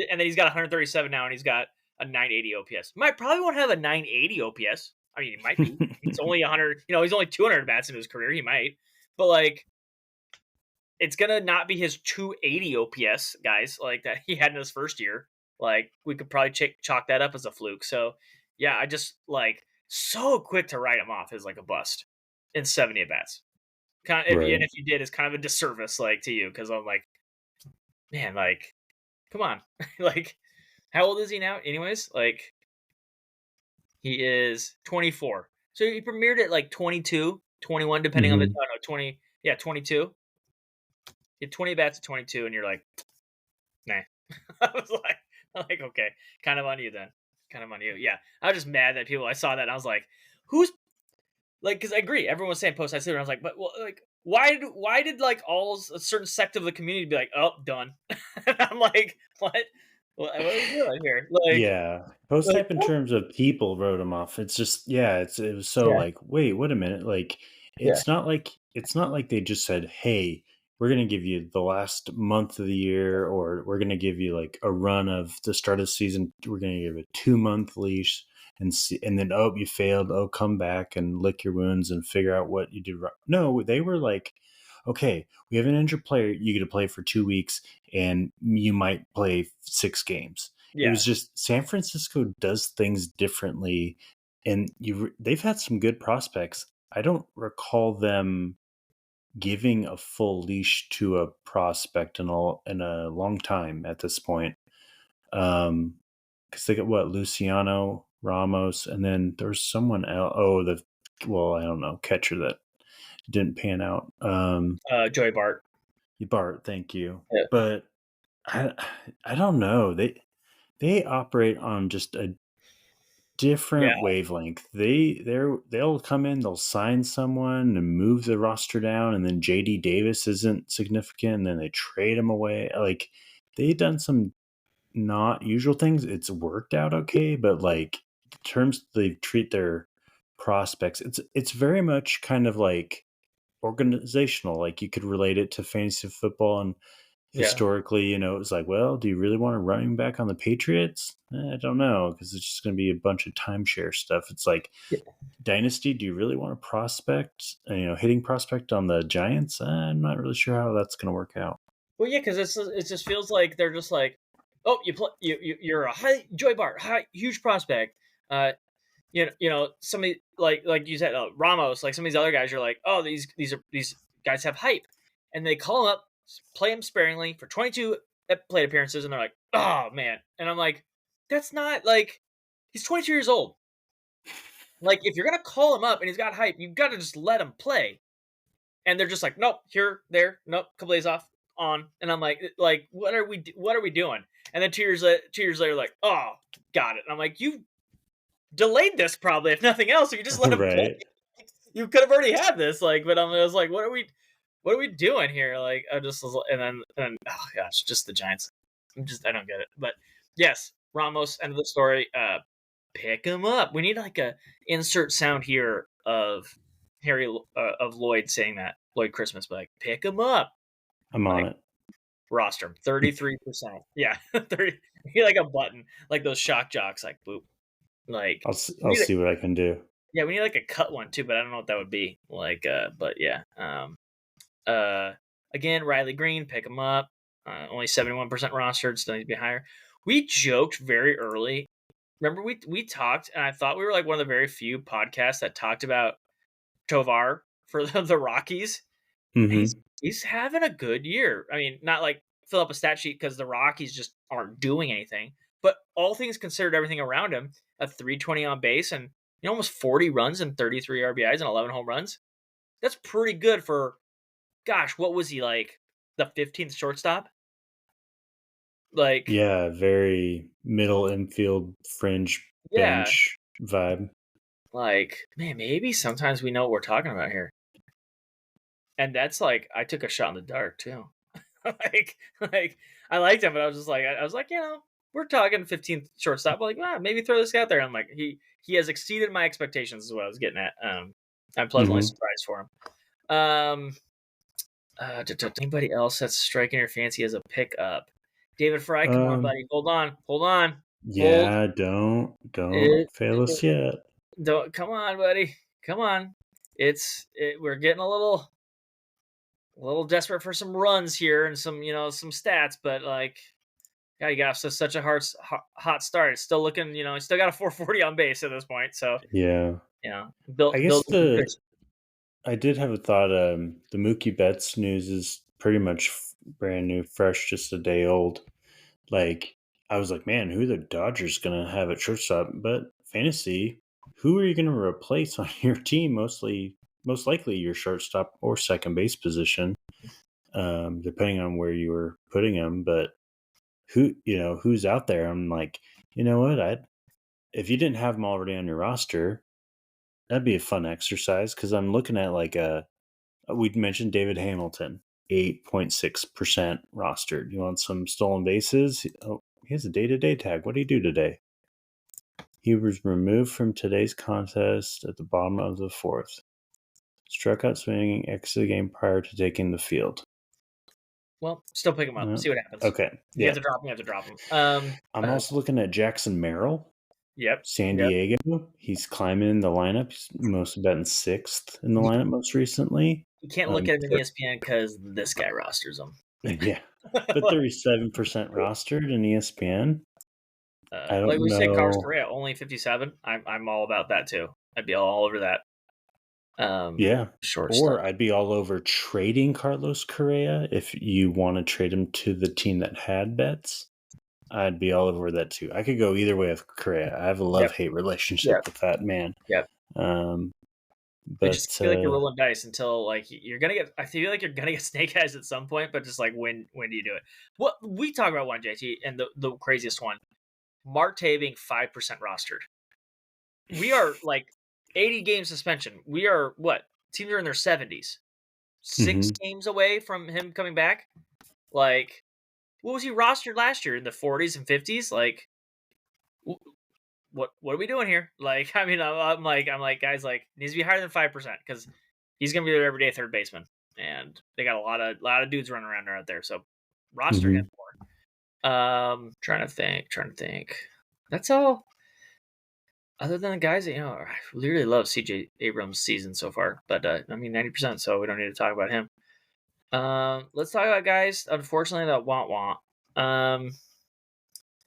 and then he's got 137 now, and he's got a 980 OPS. Might probably won't have a 980 OPS. I mean, he might be. It's only 100. He's only 200 bats in his career. He might, but like it's gonna not be his 280 OPS, guys, like that he had in his first year. Like we could probably chalk that up as a fluke. So yeah, I just like so quick to write him off as like a bust in 70 at bats. Kind of, and Right. if you did, it's kind of a disservice like to you because I'm like, man, like, come on, like, how old is he now? Anyways, like he is 24, so he premiered at like 22, 21, depending on the Hmm. 20, yeah, 22. You had 20 bats at 22, and you're like, nah. I was like, okay, kind of on you then. Kind of on you. Yeah. I was just mad that I saw that and I was like, who's like, because I agree. Everyone was saying post I and I was like, but well, like, why did like a certain sect of the community be like, oh, done? And I'm like, what are we doing here? Yeah. Post Like type in what? terms of people wrote him off. It's just yeah, it was so Yeah, like, wait, wait a minute. Like yeah, it's not like they just said, "Hey, we're going to give you the last month of the year or we're going to give you like a run of the start of the season. We're going to give a 2-month leash and see and then oh, you failed. Oh, come back and lick your wounds and figure out what you did right." No, they were like, "Okay, we have an injured player. You get to play for 2 weeks and you might play 6 games." It yeah. was just San Francisco does things differently, and they've had some good prospects. I don't recall them giving a full leash to a prospect in a long time at this point. Because they got what, Luciano Ramos, and then there's someone else. Oh, I don't know, catcher that didn't pan out. Joey Bart. Bart, thank you. Yeah. But I don't know. They operate on just a different wavelength. They'll come in, they'll sign someone and move the roster down, and then JD Davis isn't significant, and then they trade him away. Like, they've done some not usual things. It's worked out okay, but like the terms they treat their prospects, it's very much kind of like organizational. Like, you could relate it to fantasy football, and historically, it was like, well, do you really want a running back on the Patriots? I don't know, because it's just going to be a bunch of timeshare stuff. It's like, Dynasty, do you really want a prospect, hitting prospect on the Giants? I'm not really sure how that's going to work out. Well, yeah, because it just feels like they're just like, oh, you're a high Joey Bart, huge prospect. Somebody like you said, Ramos, like some of these other guys, you're like, oh, these guys have hype, and they call him up, play him sparingly for 22 plate appearances, and they're like, oh man, and I'm like, that's not like, he's 22 years old. Like, if you're gonna call him up and he's got hype, you've got to just let him play. And they're just like, nope, here, there, nope, couple days off, on, and I'm like, what are we doing? And then 2 years later, like, oh, got it. And I'm like, you delayed this probably, if nothing else, if you just let him play. You could have already had this, like, but I was like, what are we doing here? Like, I just was, and then oh gosh, just the Giants. I don't get it. But yes, Ramos, end of the story. Pick him up. We need like a insert sound here of of Lloyd saying that, Lloyd Christmas, but like, pick him up. I'm on it. Roster him 33%. Yeah, 30. Like a button, like those shock jocks, like boop. Like, I'll see what I can do. Yeah, we need like a cut one too, but I don't know what that would be. Like, but yeah. Again, Riley Green, pick him up. Only 71% rostered, still needs to be higher. We joked very early. Remember, we talked, and I thought we were like one of the very few podcasts that talked about Tovar for the Rockies. Mm-hmm. He's having a good year. I mean, not like fill up a stat sheet because the Rockies just aren't doing anything, but all things considered, everything around him, a 320 on base and almost 40 runs and 33 RBIs and 11 home runs. That's pretty good for, gosh, what was he, like the 15th shortstop? Like, yeah, very middle infield fringe bench vibe. Like, man, maybe sometimes we know what we're talking about here. And that's like, I took a shot in the dark too. like I liked him, but I was like, we're talking 15th shortstop. Like, maybe throw this out there. I'm like, he has exceeded my expectations, is what I was getting at. I'm pleasantly surprised for him. Anybody else that's striking your fancy as a pickup? David Fry, come on, buddy. Hold on. Yeah, don't fail us yet. Come on, buddy. Come on. We're getting a little desperate for some runs here and some stats, but like, you got off to such a hot start. It's still looking, still got a 440 on base at this point. So yeah, I did have a thought. The Mookie Betts news is pretty much brand new, fresh, just a day old. Like, I was like, man, who the Dodgers gonna have at shortstop? But fantasy, who are you gonna replace on your team? Most likely your shortstop or second base position, depending on where you were putting them. But who's out there? I'm like, you know what? If you didn't have them already on your roster, that'd be a fun exercise, because I'm looking at like we'd mentioned David Hamilton, 8.6% rostered. You want some stolen bases? Oh, he has a day-to-day tag. What did he do today? He was removed from today's contest at the bottom of the fourth. Struck out swinging, exit the game prior to taking the field. Well, still pick him up. See what happens. Okay. You have to drop him. I'm also looking at Jackson Merrill. Yep. San Diego. He's climbing the lineup. He's been sixth in the lineup most recently. You can't look at him in ESPN because this guy rosters him. Yeah. But 37% rostered in ESPN. I don't like we know. say, Carlos Correa, only 57. I'm all about that too. I'd be all over that. Yeah. Shortstop. Or I'd be all over trading Carlos Correa if you want to trade him to the team that had Betts. I'd be all over that too. I could go either way with Correa. I have a Yep. love-hate relationship Yep. with that man. Yep. Um, I just but feel like you're rolling dice until like you're gonna get. I feel like you're gonna get snake eyes at some point, but just like when do you do it? What we talk about one JT and the craziest one, Marte being 5% rostered. We are like 80 game suspension. We are what teams are in their 70s, six mhm. games away from him coming back. Like, what was he rostered last year in the 40s and 50s? Like, what are we doing here? Like, I mean, I'm like, guys, like needs to be higher than 5% because he's gonna be their everyday third baseman, and they got a lot of dudes running around out there. So roster him Mhm. more. Trying to think. That's all. Other than the guys that I literally love CJ Abrams' season so far, but I mean 90%, so we don't need to talk about him. Let's talk about guys. Unfortunately, that want.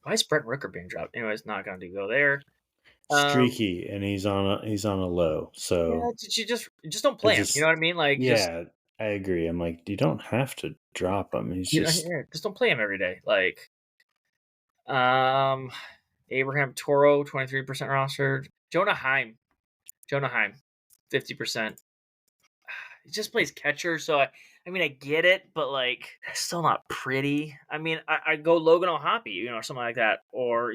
Why is Brent Rooker being dropped? Anyways, not going to go there. Streaky, and he's on a low. Yeah, So you just don't I play him. You know just what I mean? Like, just yeah, I agree. I'm like, you don't have to drop him. He's just yeah, just don't play him every day. Like, um, Abraham Toro, 23% rostered. Jonah Heim, 50%. He just plays catcher, so I mean, I get it, but like, it's still not pretty. I mean, I go Logan O'Hoppe, or something like that, or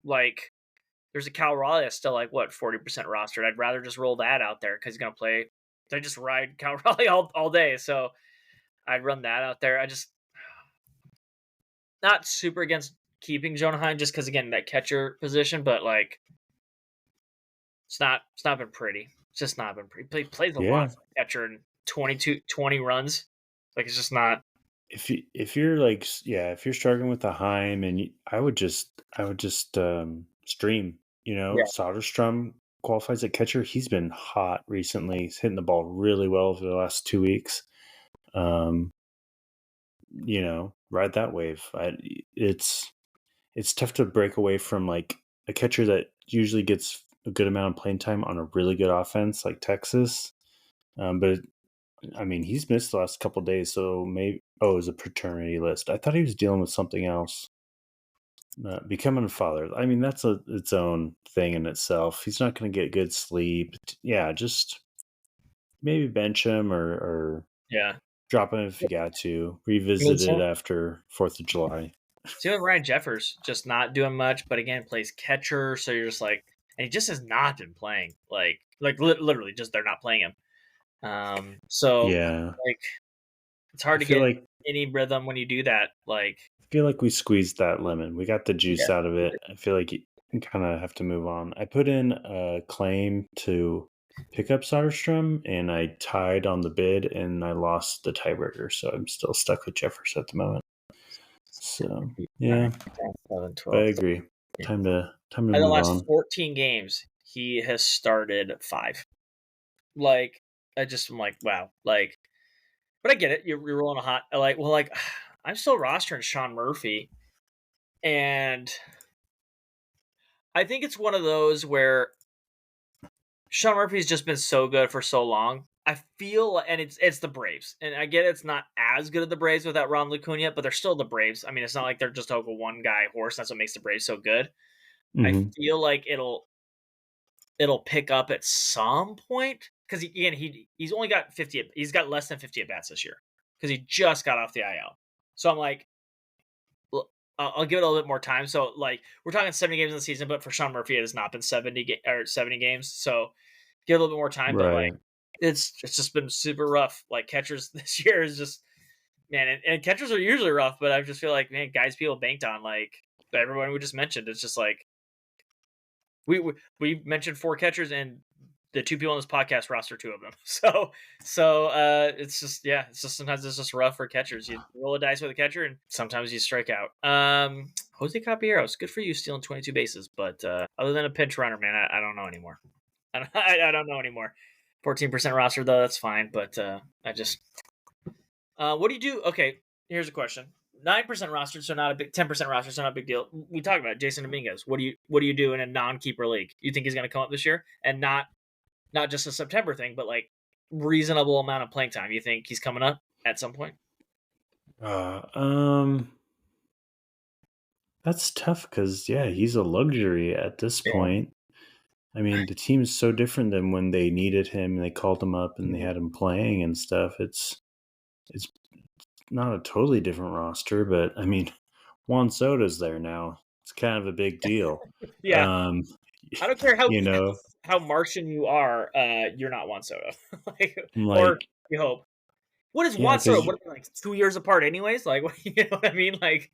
like there's a Cal Raleigh that's still like what 40% rostered. I'd rather just roll that out there because he's gonna play. They just ride Cal Raleigh all day, so I'd run that out there. I just not super against keeping Jonah Heim just because again that catcher position, but like it's not been pretty. It's just not been pretty. He plays a lot yeah. for a catcher and 20 runs. Like it's just not. If you're like if you're struggling with the Heim, and I would just stream. Yeah, Soderstrom qualifies at catcher. He's been hot recently. He's hitting the ball really well over the last 2 weeks. Um, ride that wave. It's tough to break away from like a catcher that usually gets a good amount of playing time on a really good offense like Texas. But I mean, he's missed the last couple of days, so maybe it was a paternity list. I thought he was dealing with something else. Becoming a father. I mean, that's its own thing in itself. He's not going to get good sleep. Yeah, just maybe bench him or yeah. drop him if you got to. I mean, Revisit it after 4th of July. same with Ryan Jeffers, just not doing much, but again plays catcher, so you're just like, and he just has not been playing. Like literally, just they're not playing him. So Yeah, like it's I hard to feel get like any rhythm when you do that. Like, we squeezed that lemon. We got the yeah, juice out of it. I feel like you kind of have to move on. I put in a claim to pick up Soderstrom, and I tied on the bid, and I lost the tiebreaker, so I'm still stuck with Jeffers at the moment. So yeah, 9, 10, 11, but I 12, agree. 13. Time to In the move last on. 14 games, he has started 5. Like, I just am like, wow. Like, but I get it. You're rolling a hot. Like, I'm still rostering Sean Murphy, and I think it's one of those where Sean Murphy's just been so good for so long. I feel, and it's the Braves, and I get it's not as good at the Braves without Ron Acuna, but they're still the Braves. I mean, it's not like they're just a one guy horse. That's what makes the Braves so good. I Hmm. feel like it'll pick up at some point because he's only got 50. He's got less than 50 at bats this year because he just got off the IL. So I'm like, I'll give it a little bit more time. So like we're talking 70 games in the season, but for Sean Murphy, it has not been 70 games. So give it a little bit more time. But like Right. it's just been super rough. Like catchers this year is just man, and catchers are usually rough, but I just feel like man, guys people banked on like everyone we just mentioned. It's just like we mentioned 4 catchers and the 2 people on this podcast roster 2 of them. So it's just it's just sometimes it's just rough for catchers. You roll a dice with a catcher and sometimes you strike out. Jose Caballeros, good for you stealing 22 bases, but other than a pinch runner, man, I don't know anymore. I don't know anymore. 14% roster though, that's fine, but I just what do you do? Okay, here's a question. 9% rostered, so not a big 10% roster, so not a big deal. We talked about it, Jason Dominguez. What do you do in a non-keeper league? You think he's going to come up this year and not not just a September thing, but like reasonable amount of playing time. You think he's coming up at some point? Uh, um, that's tough because yeah, he's a luxury at this Yeah. point. I mean, the team is so different than when they needed him and they called him up and they Mhm. had him playing and stuff. It's not a totally different roster, but I mean, Juan Soto's there now. It's kind of a big deal. Yeah. Um, I don't care how you know, how Martian you are, you're not Juan Soto. Like, or like you hope. What is yeah, Juan Soto? because What are they, like 2 years apart, anyways? Like, you know what I mean? Like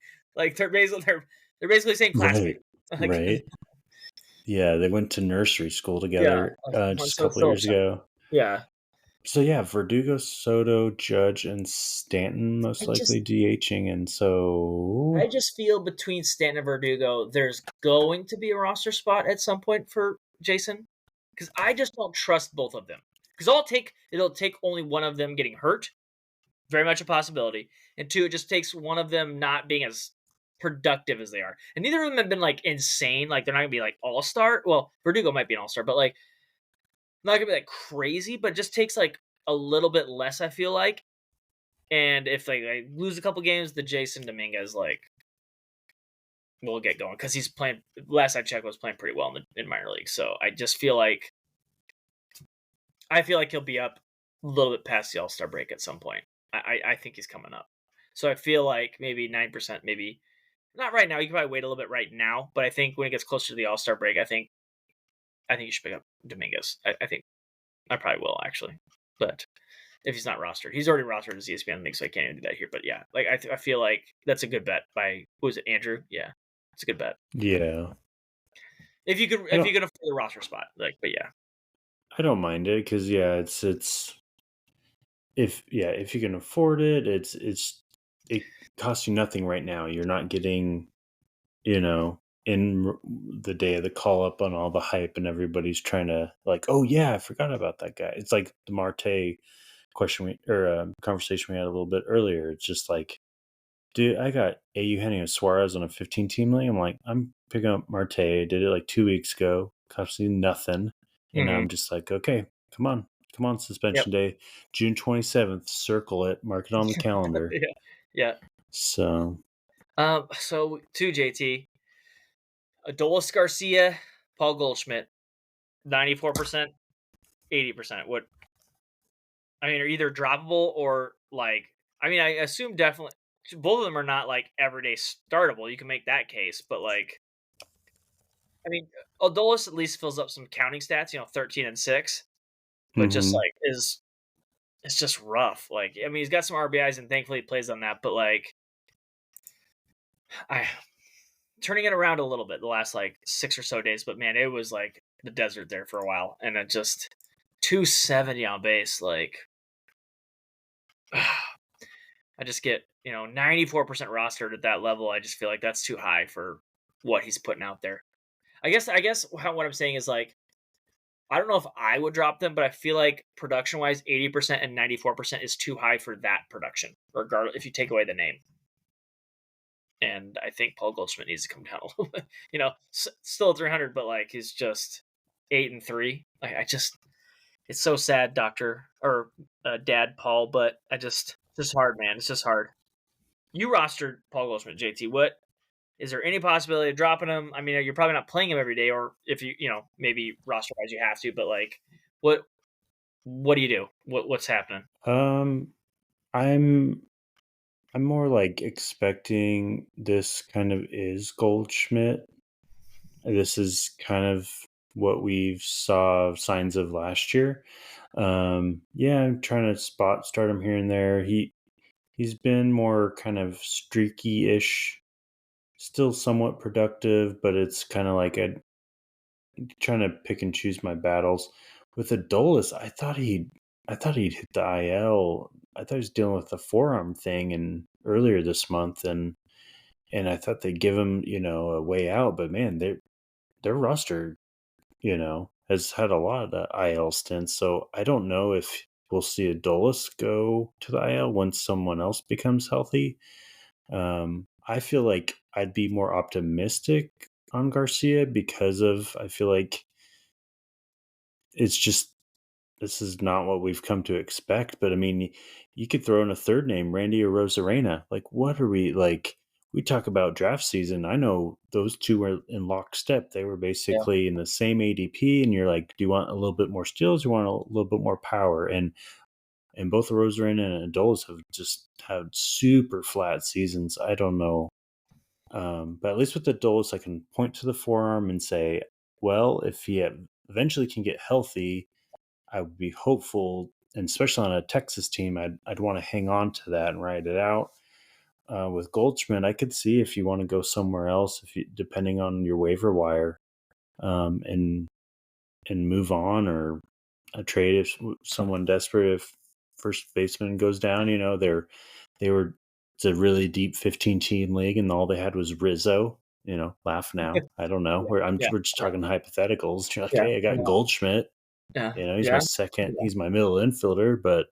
they're basically saying right, classmate. Like, right, yeah, they went to nursery school yeah, together Juan just a Soto's couple of still a years child. ago. Yeah, So yeah, Verdugo, Soto, Judge, and Stanton I most just likely DHing, and I so just feel between Stanton and Verdugo, there's going to be a roster spot at some point for Jason because I just don't trust both of them. Because it'll take only one of them getting hurt, very much a possibility, and two, it just takes one of them not being as productive as they are, and neither of them have been like insane. Like they're not gonna be like all star. Well, Verdugo might be an all star, but like not gonna be like crazy. But it just takes like a little bit less. I feel like, and if like I lose a couple games, the Jason Dominguez like will get going because he's playing. Last I checked, was playing pretty well in minor league. So I feel like he'll be up a little bit past the All Star break at some point. I think he's coming up. So I feel like maybe 9%, maybe not right now. You can probably wait a little bit right now, but I think when it gets closer to the All Star break, I think you should pick up Dominguez. I think I probably will actually, but if he's not rostered, he's already rostered as ESPN league, so I can't even do that here. But yeah, like I feel like that's a good bet by who was it, Andrew? Yeah, it's a good bet. yeah, I If don't you can afford the roster spot, like, but yeah, I don't mind it because yeah, it's if you can afford it, it costs you nothing right now. You're not getting you know the day of the call up on all the hype and everybody's trying to like, oh yeah, I forgot about that guy. It's like the Marte question conversation we had a little bit earlier. It's just like, dude, I got Eugenio Suarez on a 15 team league. I'm like, I'm picking up Marte. I did it like 2 weeks ago. Cost me nothing. And now hmm I'm just like, okay, come on, yep, suspension day, June 27th. Circle it, mark it on the calendar. yeah, yeah. So, So to JT, Adolis Garcia, Paul Goldschmidt, 94%, 80%. What I mean, are either droppable or like, I mean, I assume definitely both of them are not like everyday startable. You can make that case, but like, I mean, Adolis at least fills up some counting stats, 13 and 6, but just mhm. like it's just rough. Like, I mean, he's got some RBIs and thankfully he plays on that, but like, I turning it around a little bit the last like 6 or so days, but man, it was like the desert there for a while, and it just 270 on base, like. I just get 94% rostered at that level. I just feel like that's too high for what he's putting out there. I guess what I'm saying is like I don't know if I would drop them, but I feel like production wise, 80% and 94% is too high for that production. Regardless, if you take away the name, and I think Paul Goldschmidt needs to come down a little bit. Still 300, but like he's just 8-3. Like I just, it's so sad, Doctor or Dad Paul, but it's just hard, man. It's just hard. You rostered Paul Goldschmidt, JT. What is there any possibility of dropping him? I mean, you're probably not playing him every day, or if maybe roster wise you have to, but like, what what do you do? What's happening? um, I'm I'm more like expecting this kind of is Goldschmidt. This is kind of what we saw signs of last year. Yeah, I'm trying to start him here and there. He's been more kind of streaky ish, still somewhat productive, but it's kind of like a trying to pick and choose my battles. With Adolis, I thought he'd hit the IL. I thought he was dealing with the forearm thing and earlier this month, and I thought they'd give him a way out. But man, their roster has had a lot of the IL stints. So I don't know if we'll see Adolis go to the IL once someone else becomes healthy. I feel like I'd be more optimistic on Garcia because of I feel like it's just this is not what we've come to expect. But I mean, you could throw in a third name, Randy or Rosarena. Like, what are we like? We talk about draft season. I know those two were in lockstep. They were Yeah. basically in the same ADP, and you're like, do you want a little bit more skills? You want a little bit more power? And both Rosarena and Adolis have just had super flat seasons. I don't know. But at least with the Adolis, I can point to the forearm and say, well, if he eventually can get healthy, I would be hopeful, and especially on a Texas team, I'd want to hang on to that and ride it out. With Goldschmidt, I could see if you want to go somewhere else, if you, depending on your waiver wire, and move on, or a trade if someone desperate, if first baseman goes down. They were it's a really deep 15 team league, and all they had was Rizzo. Laugh now. I don't know. Yeah. Yeah. We're just talking hypotheticals. You're like, Yeah. hey, I got Goldschmidt. Yeah. He's my second. He's my middle infielder, but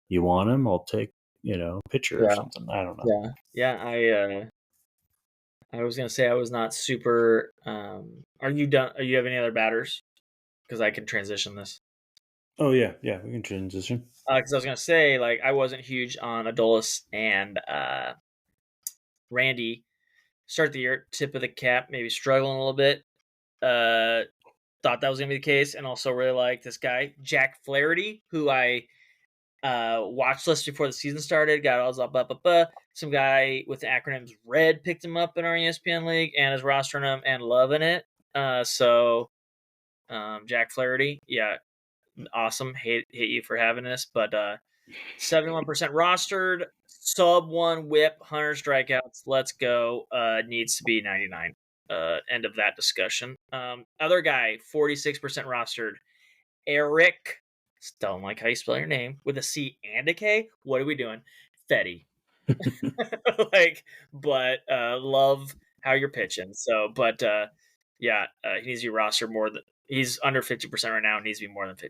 you want him? I'll take pitcher or Yeah. something. I don't know. Yeah. Yeah. I was gonna say I was not super. Are you done? Are you have any other batters? Because I can transition this. Oh yeah, we can transition. Because I was gonna say like I wasn't huge on Adolis and Randy. Start the year, tip of the cap, maybe struggling a little bit. Thought that was gonna be the case, and also really like this guy Jack Flaherty, who I watch list before the season started. Got all up. Some guy with the acronyms RED picked him up in our ESPN league and is rostering him and loving it. Jack Flaherty, yeah, awesome. Hate you for having this, but 71% rostered, sub 1 whip, 100 strikeouts. Let's go. Needs to be 99. End of that discussion. Other guy, 46% rostered. Eric, don't like how you spell your name, with a C and a K. What are we doing? Fetty. Love how you're pitching. So, but he needs to be rostered more than he's under 50% right now. It needs to be more than 50%.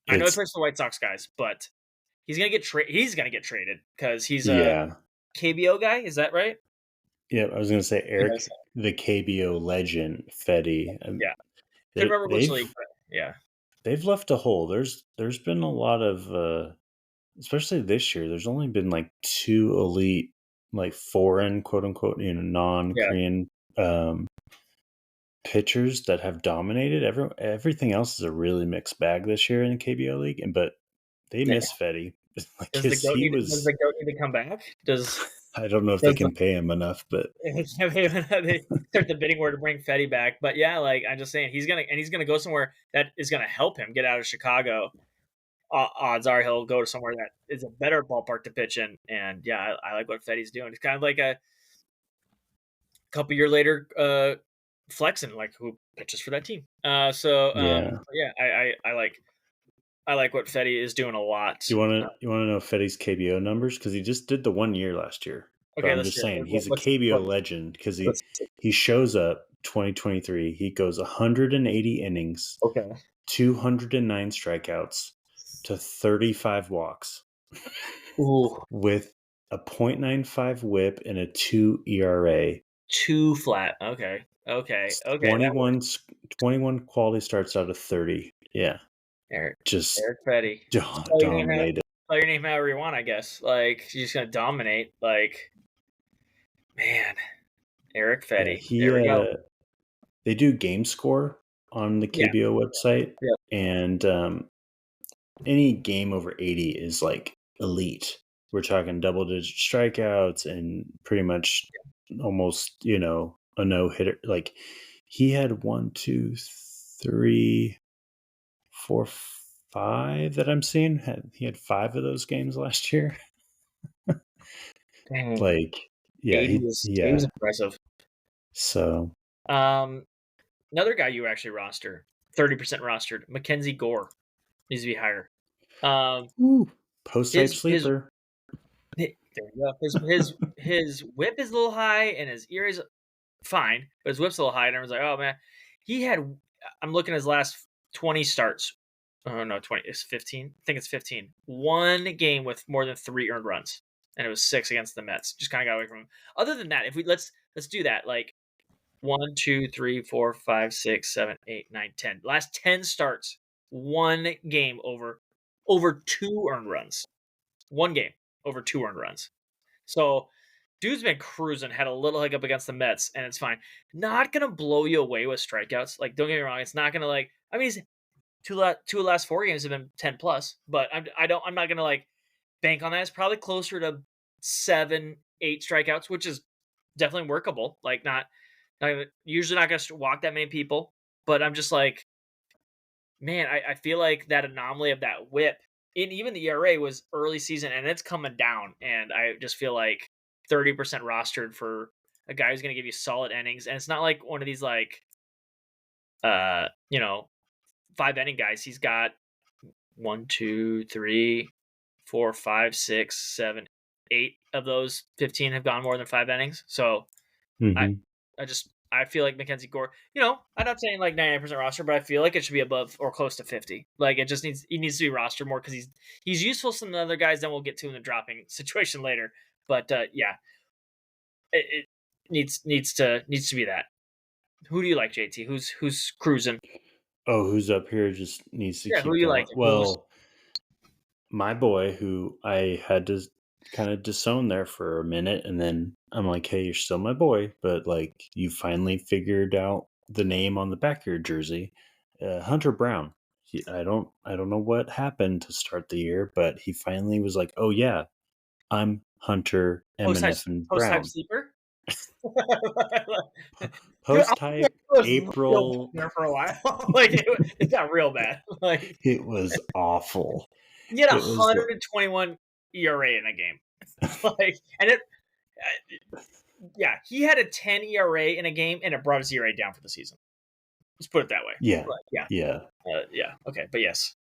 I know he It's plays for the White Sox guys, but he's gonna get traded because he's a yeah, KBO guy. Is that right? yeah. I was gonna say Yes. Eric, the KBO legend, Fetty. Yeah. Couldn't remember which league, They've but yeah. left a hole. There's been a lot of especially this year. There's only been like two elite, like foreign, quote unquote, Yeah. non-Korean pitchers that have dominated. Everything else is a really mixed bag this year in the KBO league, but they Yeah. miss Fetty. Like Does the goat he need does was. the goat need to come back? I don't know if they Does can pay him enough, but they start the bidding war to bring Fetty back? But yeah, like I'm just saying, he's gonna go somewhere that is gonna help him get out of Chicago. Odds are he'll go to somewhere that is a better ballpark to pitch in. And yeah, I like what Fetty's doing. It's kind of like a couple year later, flexing like who pitches for that team. yeah. Yeah, I like what Fetty is doing a lot. You want to know Fetty's KBO numbers, because he just did the 1 year last year. But Okay, I'm let's just hear it. saying he's a KBO legend, because Let's see. he shows up 2023. He goes 180 innings, Okay. 209 strikeouts to 35 walks, Ooh, with a .95 WHIP and a 2 ERA. too flat. Okay. 21 quality starts out of 30. Yeah, Eric just Eric Fetty. Spell your name out. dominated. Spell your name however you want, I guess. Like you're just gonna dominate. Like man, Eric Yeah, Fetty. There we go. they do game score on the Yeah. KBO website, Yeah. and any game over 80 is like elite. We're talking double digit strikeouts and pretty much almost, a no hitter. Like he had 1, 2, 3, 4, 5 that I'm seeing. He had 5 of those games last year. Dang. Like, yeah, 80 is impressive. So Another guy you actually roster, 30% rostered, Mackenzie Gore needs to be higher. post type sleeper. There you go. His whip is a little high and his ear is fine, but his whip's a little high. And everyone's like, oh man, I'm looking at his last 20 starts. Oh no, 20. It's 15. I think it's 15. One game with more than 3 earned runs, and it was 6 against the Mets. Just kind of got away from him. Other than that, if we let's do that. Like 1, 2, 3, 4, 5, 6, 7, 8, 9, 10. Last 10 starts, one game over 2 earned runs. One game over 2 earned runs. So, dude's been cruising, had a little hiccup against the Mets, and it's fine. Not gonna blow you away with strikeouts. Like, don't get me wrong, it's not gonna like. I mean, he's two of the last 4 games have been 10 plus, but I'm not gonna like bank on that. It's probably closer to 7, 8 strikeouts, which is definitely workable. Like, usually not gonna walk that many people, but I'm just like, man, I feel like that anomaly of that whip and even the ERA was early season and it's coming down. And I just feel like 30% rostered for a guy who's going to give you solid innings. And it's not like one of these like, you know, 5 inning guys. He's got 1, 2, 3, 4, 5, 6, 7, 8 of those 15 have gone more than 5 innings. So I Mm-hmm. I feel like Mackenzie Gore, I'm not saying like 99% roster, but I feel like it should be above or close to 50. Like he needs to be rostered more because he's useful to some of the other guys that we'll get to in the dropping situation later. But yeah, it needs to be that. Who do you like, JT? Who's cruising? Oh, who's up here just needs to Yeah, who keep do you like? going. Who's Well, my boy, who I had to kind of disown there for a minute, and then I'm like, hey, you're still my boy, but like you finally figured out the name on the back of your jersey, Hunter Brown. I don't know what happened to start the year, but he finally was like, oh yeah, I'm Hunter post and type Brown. sleeper? Dude, Post I type was real bad April. there for a while. Like it got real bad. Like It was awful. he had It was 121 ERA in a game. Like, and yeah, he had a 10 ERA in a game, and it brought his ERA down for the season. Let's put it that way. yeah, But yeah, yeah. yeah, okay, but yes,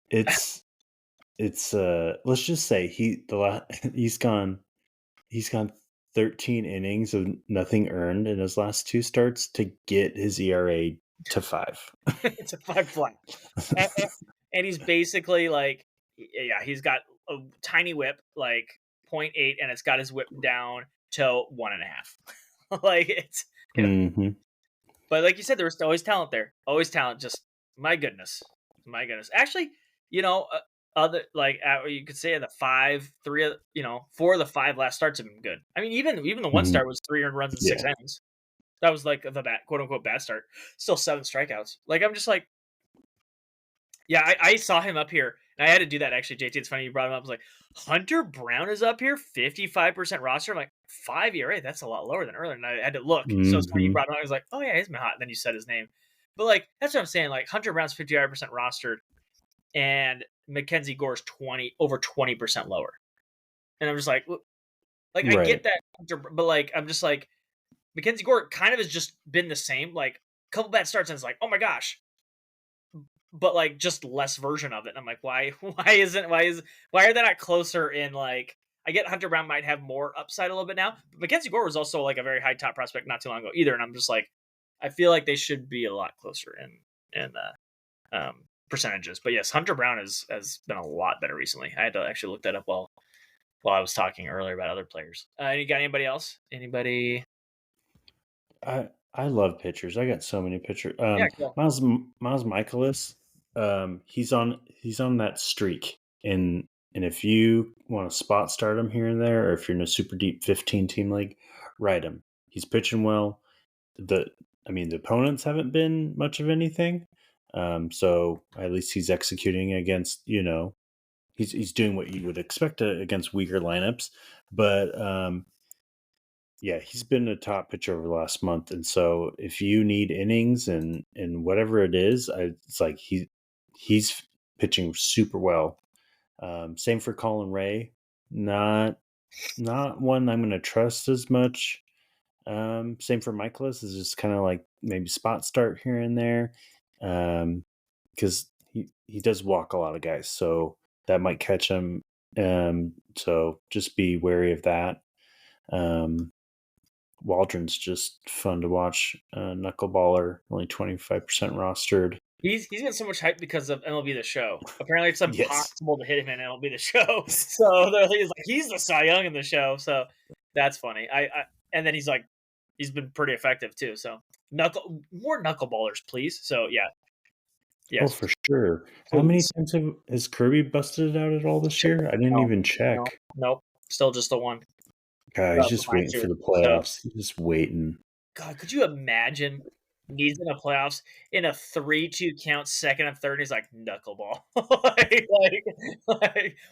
It's let's just say he's gone 13 innings of nothing earned in his last 2 starts to get his ERA to 5. it's a 5 flat, and, and he's basically like, yeah, he's got a tiny whip, like 0.8, and it's got his whip down to 1.5. Like Mhm. but like you said, there was always talent there, always talent. Just my goodness, my goodness. Actually, other like you could say the 4 of the 5 last starts have been good. I mean, even the one Mhm. start was 3 earned runs in 6 Yeah. innings. That was like the quote unquote bad start. Still 7 strikeouts. Like I'm just like, yeah, I saw him up here, and I had to do that actually. JT, it's funny you brought him up. I was like, Hunter Brown is up here, 55% roster. I'm like, 5 ERA. That's a lot lower than earlier, and I had to look. So it's funny you Mhm. brought him up. I was like, oh yeah, he's been hot. And then you said his name, but like that's what I'm saying. Like Hunter Brown's 55% rostered, and Mackenzie Gore's 20% lower. And I'm just like I get Right. that, but like I'm just like Mackenzie Gore kind of has just been the same. Like a couple bad starts, and it's like, oh my gosh, but like just less version of it. And I'm like, why? Why are they not closer in like? I get Hunter Brown might have more upside a little bit now, but Mackenzie Gore was also like a very high top prospect not too long ago either. And I'm just like, I feel like they should be a lot closer in percentages. But yes, Hunter Brown has been a lot better recently. I had to actually look that up while I was talking earlier about other players. You got anybody else? Anybody? I love pitchers. I got so many pitchers. Yeah, cool. Miles Michaelis, he's on that streak. And if you want to spot start him here and there, or if you're in a super deep 15 team league, ride him. He's pitching well. The opponents haven't been much of anything. So at least he's executing against, he's doing what you would expect against weaker lineups. But yeah, he's been a top pitcher over the last month, and so if you need innings and whatever it is, it's like he's pitching super well. Same for Colin Ray, not one I'm going to trust as much. Same for Michaelis, is just kind of like maybe spot start here and there, because he does walk a lot of guys, so that might catch him. So just be wary of that. Um, Waldron's just fun to watch. Knuckleballer, only 25% rostered. He's getting so much hype because of MLB The Show. Apparently, it's Yes. impossible to hit him in MLB The Show. So he's the Cy Young in the show. So that's funny. And then he's been pretty effective too. So more knuckleballers, please. So yeah, Oh, Yes, for sure. How many please. times has Kirby busted it out at all this year? I didn't No, even no, check. nope. Still just the one He's for just mine waiting too. for the So playoffs. He's just waiting. God, could you imagine he's in the playoffs in a 3-2 count, second and third, and he's like knuckleball.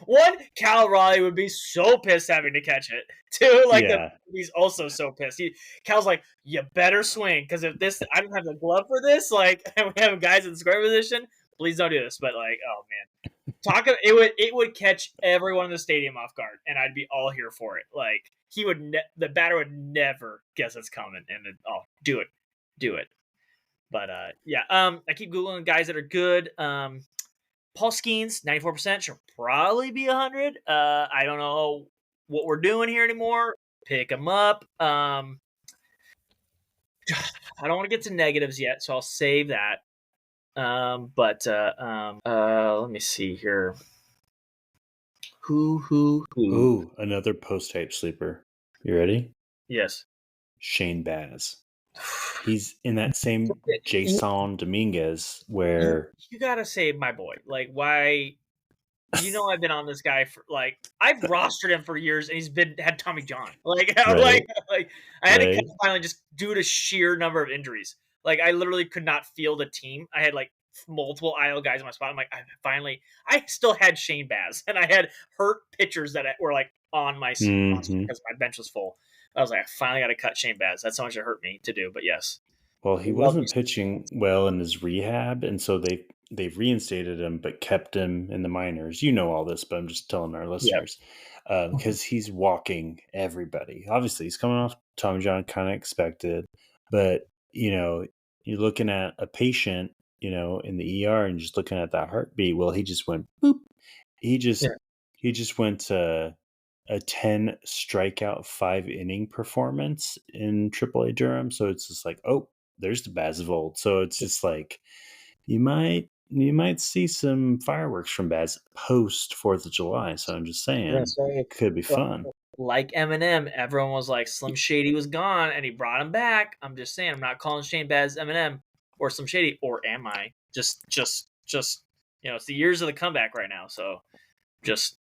One, Cal Raleigh would be so pissed having to catch it. Two, Yeah. he's also so pissed. Cal's like, you better swing because if this, I don't have the glove for this. Like, and we have guys in scoring position. Please don't do this. But like, oh man, it would catch everyone in the stadium off guard, and I'd be all here for it. Like the batter would never guess it's coming, and do it. But yeah, I keep googling guys that are good. Paul Skeens, 94% should probably be 100. I don't know what we're doing here anymore. Pick him up. I don't want to get to negatives yet, so I'll save that. Let me see here. Who? Ooh, another post-hype sleeper. You ready? Yes. Shane Baz. He's in that same Jason Dominguez where You gotta save my boy. Like, why? I've been on this guy for like I've rostered him for years, and he's had Tommy John. Like, right, like I had to cut right. finally just due to sheer number of injuries. Like, I literally could not field a team. I had like multiple IL guys in my spot. I'm like, I still had Shane Baz, and I had hurt pitchers that were like on my roster Hmm. because my bench was full. I was like, I finally got to cut Shane Baz. That's how much it hurt me to do. But yes, Well, he love me. wasn't pitching well in his rehab, and so they've reinstated him, but kept him in the minors. You know all this, but I'm just telling our Yeah. listeners because he's walking everybody. Obviously, he's coming off Tommy John, kind of expected, but you're looking at a patient, in the ER, and just looking at that heartbeat. Well, he just went boop. He Yeah. just went to a 10 strikeout 5 inning performance in AAA Durham. So it's just like, oh, there's the Baz of old. So it's just like you might see some fireworks from Baz post 4th of July. So I'm just saying, could be fun. Like Eminem, everyone was like Slim Shady was gone, and he brought him back. I'm just saying, I'm not calling Shane Baz Eminem or Slim Shady, or am I? Just it's the years of the comeback right now. So just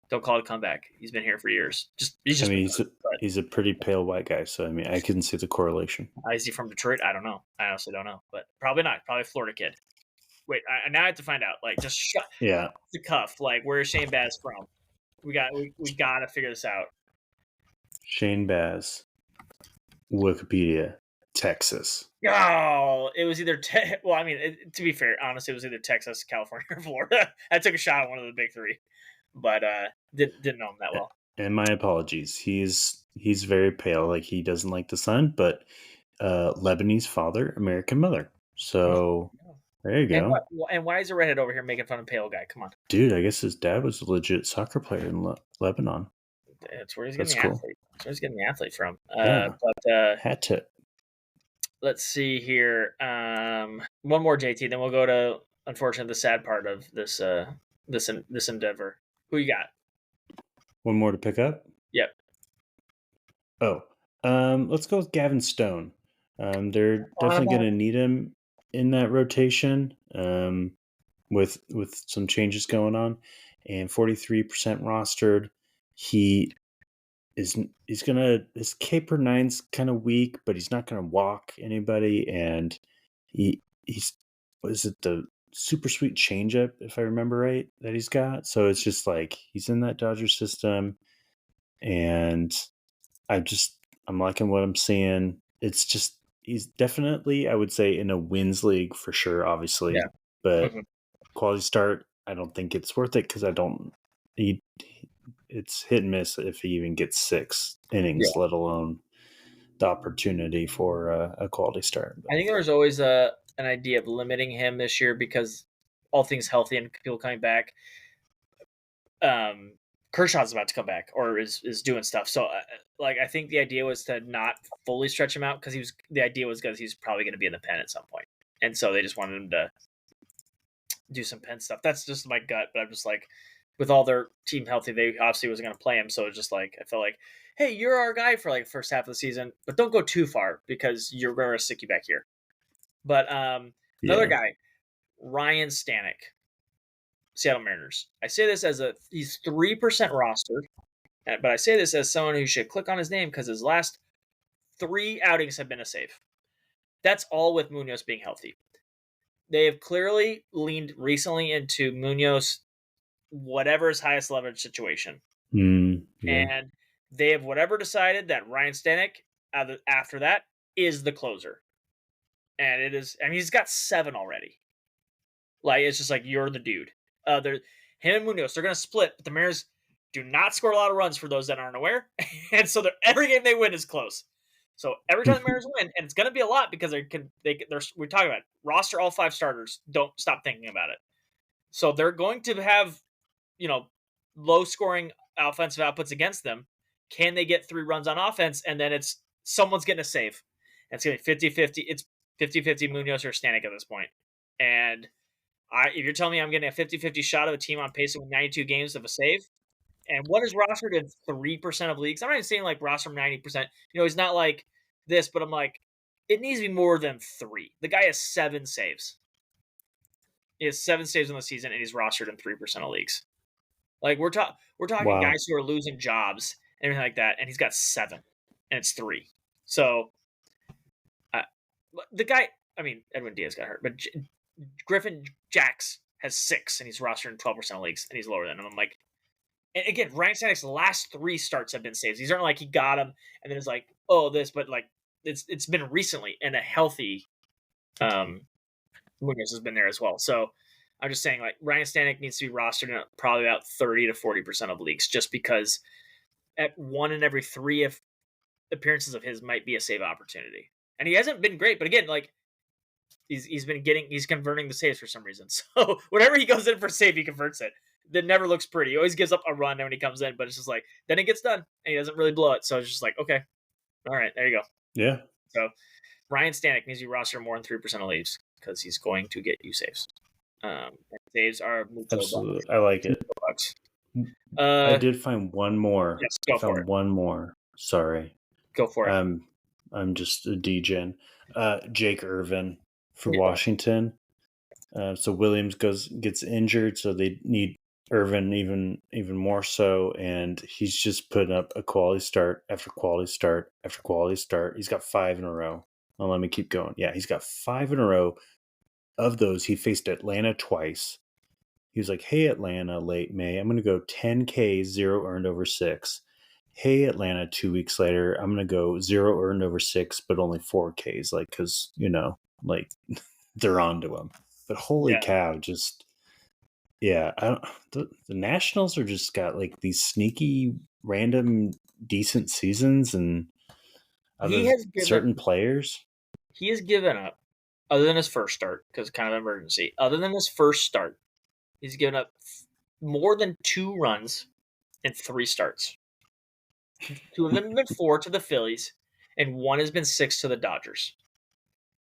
don't call it a comeback. He's been here for years. He's I just mean, better. But he's a pretty pale white guy. So I mean, I couldn't see the correlation. is he from Detroit? I don't know. I honestly don't know, but probably not. Probably a Florida kid. Wait, now I have to find out. Like, just shut Yeah. the cuff. Like, where is Shane Baz from? We got to figure this out. Shane Baz, Wikipedia, Texas. Oh, it was either well, I mean, to be fair, honestly, it was either Texas, California, or Florida. I took a shot at one of the big three, but didn't know him that well. And my apologies. He's very pale, like he doesn't like the sun, but Lebanese father, American mother. So there you go. And why is a redhead over here making fun of pale guy? Come on, dude. I guess his dad was a legit soccer player in Lebanon. that's where he's That's getting the cool. athlete. That's where he's getting the athlete from. Yeah. But Hat tip. let's see here. One more JT, then we'll go to unfortunately the sad part of this this endeavor. Who you got? One more to pick up. Yep. Oh, let's go with Gavin Stone. They're definitely going to need him in that rotation. With some changes going on, and 43% rostered. He's gonna his K per nine's kind of weak, but he's not gonna walk anybody, and he's was it the super sweet changeup, if I remember right, that he's got. So it's just like he's in that Dodger system, and I'm liking what I'm seeing. It's just he's definitely, I would say, in a wins league for sure, obviously, Yeah. but Mhm. quality start, I don't think it's worth it because it's hit and miss if he even gets 6 innings, let alone the opportunity for a quality start. I think there was always an idea of limiting him this year because all things healthy and people coming back. Kershaw's about to come back or is doing stuff. So, I think the idea was to not fully stretch him out because the idea was because he's probably going to be in the pen at some point, and so they just wanted him to do some pen stuff. That's just my gut, but I'm just like, with all their team healthy, they obviously wasn't going to play him. So it's just like I felt like, hey, you're our guy for like first half of the season, but don't go too far because you're going to stick you back here. But another guy, Ryan Stanek, Seattle Mariners. I say this as he's 3% rostered, but I say this as someone who should click on his name because his last 3 outings have been a save. That's all with Munoz being healthy. They have clearly leaned recently into Munoz, whatever his highest leverage situation. Yeah. And they have whatever decided that Ryan Stanek, after that, is the closer. And it is, I mean, he's got 7 already. Like, it's just like, you're the dude. Him and Munoz, they're going to split, but the Mariners do not score a lot of runs for those that aren't aware. And so every game they win is close. So every time the Mariners win, and it's going to be a lot because we're talking about it, roster all 5 starters. Don't stop thinking about it. So they're going to have, low scoring offensive outputs against them. Can they get 3 runs on offense? And then it's someone's getting a save. And it's going to be 50-50. It's 50-50 Munoz or Stanek at this point. And if you're telling me I'm getting a 50-50 shot of a team on pace to win 92 games of a save, and what is rostered in 3% of leagues? I'm not even saying like roster 90%. He's not like this, but I'm like, it needs to be more than 3. The guy has 7 saves. He has 7 saves in the season, and he's rostered in 3% of leagues. Like we're talking Wow. guys who are losing jobs and everything like that, and he's got 7, and it's 3. So the guy, I mean, Edwin Diaz got hurt, but Griffin Jax has 6, and he's rostered in 12% of leagues, and he's lower than him. I'm like, and again, Ryan Stanek's last 3 starts have been saves. These aren't like he got him and then it's like, oh, this, but like it's been recently, and a healthy Munoz has been there as well. So I'm just saying, like, Ryan Stanek needs to be rostered in probably about 30 to 40% of leagues, just because at 1 in every 3 appearances of his might be a save opportunity. And he hasn't been great, but again, like, he's converting the saves for some reason. So whenever he goes in for save, he converts it. That never looks pretty. He always gives up a run when he comes in, but it's just like, then it gets done and he doesn't really blow it. So it's just like, okay, all right, there you go. Yeah. So Ryan Stanek needs you roster more than 3% of leaves because he's going to get you saves. Saves are absolutely. I like it. I did find one more. Yes, go for it. One more. Sorry. Go for it. I'm just a degen. Jake Irvin for Washington. So Williams gets injured, so they need Irvin even more so, and he's just putting up a quality start after quality start after quality start. He's got 5 in a row. Well, let me keep going. Yeah, he's got 5 in a row. Of those, he faced Atlanta twice. He was like, hey, Atlanta, late May, I'm going to go 10 Ks, 0 earned over 6. Hey, Atlanta, 2 weeks later, I'm going to go 0 earned over 6, but only 4 Ks, like, because, like, they're onto him. But holy cow, just, yeah, the Nationals are just got, like, these sneaky, random, decent seasons, and certain players. He has given up, other than his first start, because kind of emergency, other than his first start, he's given up more than 2 runs in 3 starts. 2 of them have been 4 to the Phillies, and 1 has been 6 to the Dodgers.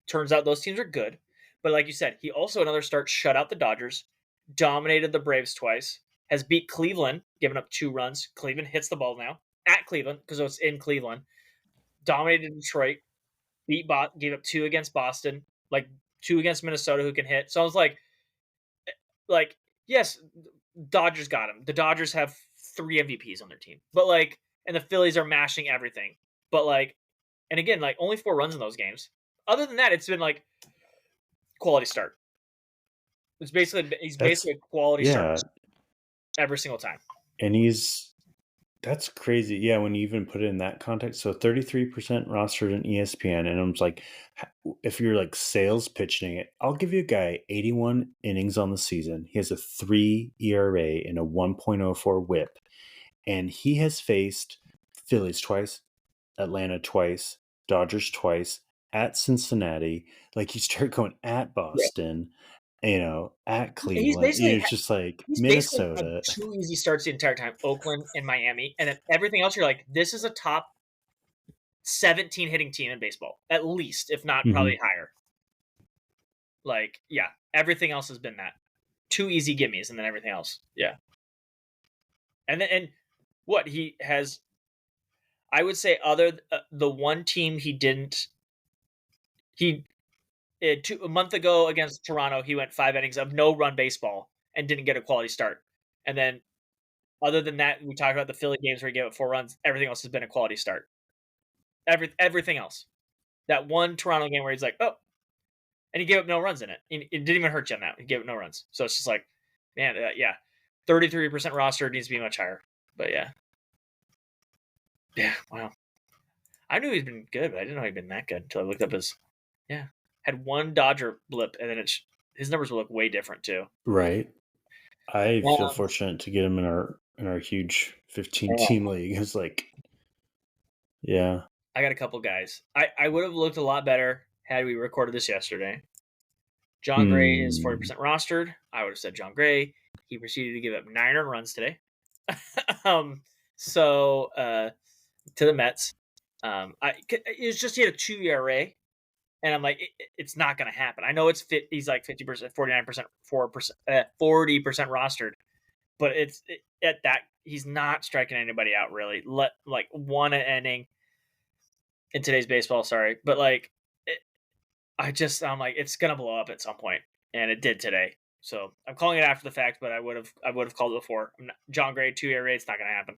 Turns out those teams are good. But like you said, he also, another start, shut out the Dodgers, dominated the Braves twice, has beat Cleveland, given up 2 runs. Cleveland hits the ball now at Cleveland because it's in Cleveland. Dominated Detroit, gave up 2 against Boston, like 2 against Minnesota, who can hit. So I was like, yes, Dodgers got him. The Dodgers have 3 MVPs on their team, but like, and the Phillies are mashing everything. But like, and again, like, only 4 runs in those games. Other than that, it's been like quality start. He's basically a quality start every single time. And that's crazy. Yeah, when you even put it in that context. So 33% rostered in ESPN, and I'm just like, if you're like sales pitching it, I'll give you a guy 81 innings on the season. He has a 3 ERA and a 1.04 WHIP, and he has faced Phillies twice, Atlanta twice, Dodgers twice, at Cincinnati. Like, you start going at Boston. At Cleveland. It's just like Minnesota. 2 easy starts the entire time, Oakland and Miami, and then everything else you're like, this is a top 17 hitting team in baseball, at least, if not probably higher. Like, yeah, everything else has been that 2 easy gimmies, and then everything else, yeah. And what he has, I would say, the one team he A month ago against Toronto, he went 5 innings of no run baseball and didn't get a quality start. And then, other than that, we talked about the Philly games where he gave up 4 runs. Everything else has been a quality start. Everything else. That one Toronto game where he's like, oh, and he gave up no runs in it. It didn't even hurt you on that. He gave up no runs. So it's just like, man, yeah, 33% roster needs to be much higher. But yeah, wow. I knew he'd been good, but I didn't know he'd been that good until I looked up his. Yeah, had one Dodger blip, and then his numbers will look way different too. Right. I feel Um, fortunate to get him in our huge 15 yeah. team league. It's like, yeah. I got a couple guys. I would have looked a lot better had we recorded this yesterday. John Gray is 40% rostered. I would have said John Gray. He proceeded to give up 9 earned runs today. So to the Mets. It's just he had a 2 ERA, and I'm like, it's not going to happen. I know he's like 50%, 49%, 40% rostered, but at that he's not striking anybody out really. Like one inning in today's baseball. Sorry, but like, I'm like, it's going to blow up at some point, and it did today. So I'm calling it after the fact, but I would have called it before. John Gray 2 ERA, it's not going to happen.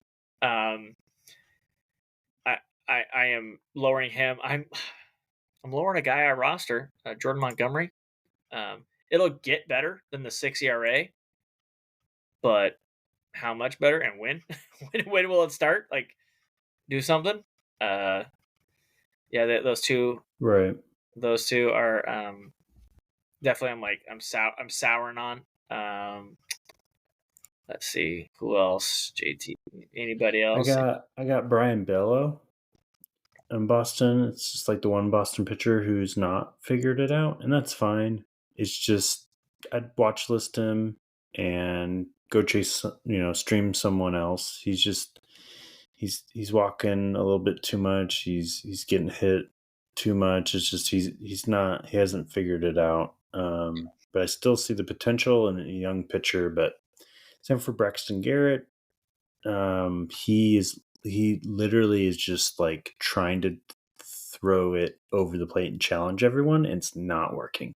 I am lowering him. I'm lowering a guy I roster, Jordan Montgomery. It'll get better than the 6 ERA, but how much better and when? when will it start? Like, do something. Yeah, those two. Right. Those two are definitely. I'm souring on. Let's see who else. JT. Anybody else? I got Brian Bello in Boston. It's just like the one Boston pitcher who's not figured it out, and that's fine. It's just I'd watch list him and go chase, stream someone else. He's walking a little bit too much. He's getting hit too much. It's just he hasn't figured it out. But I still see the potential in a young pitcher. But same for Braxton Garrett. He literally is just like trying to throw it over the plate and challenge everyone, and it's not working.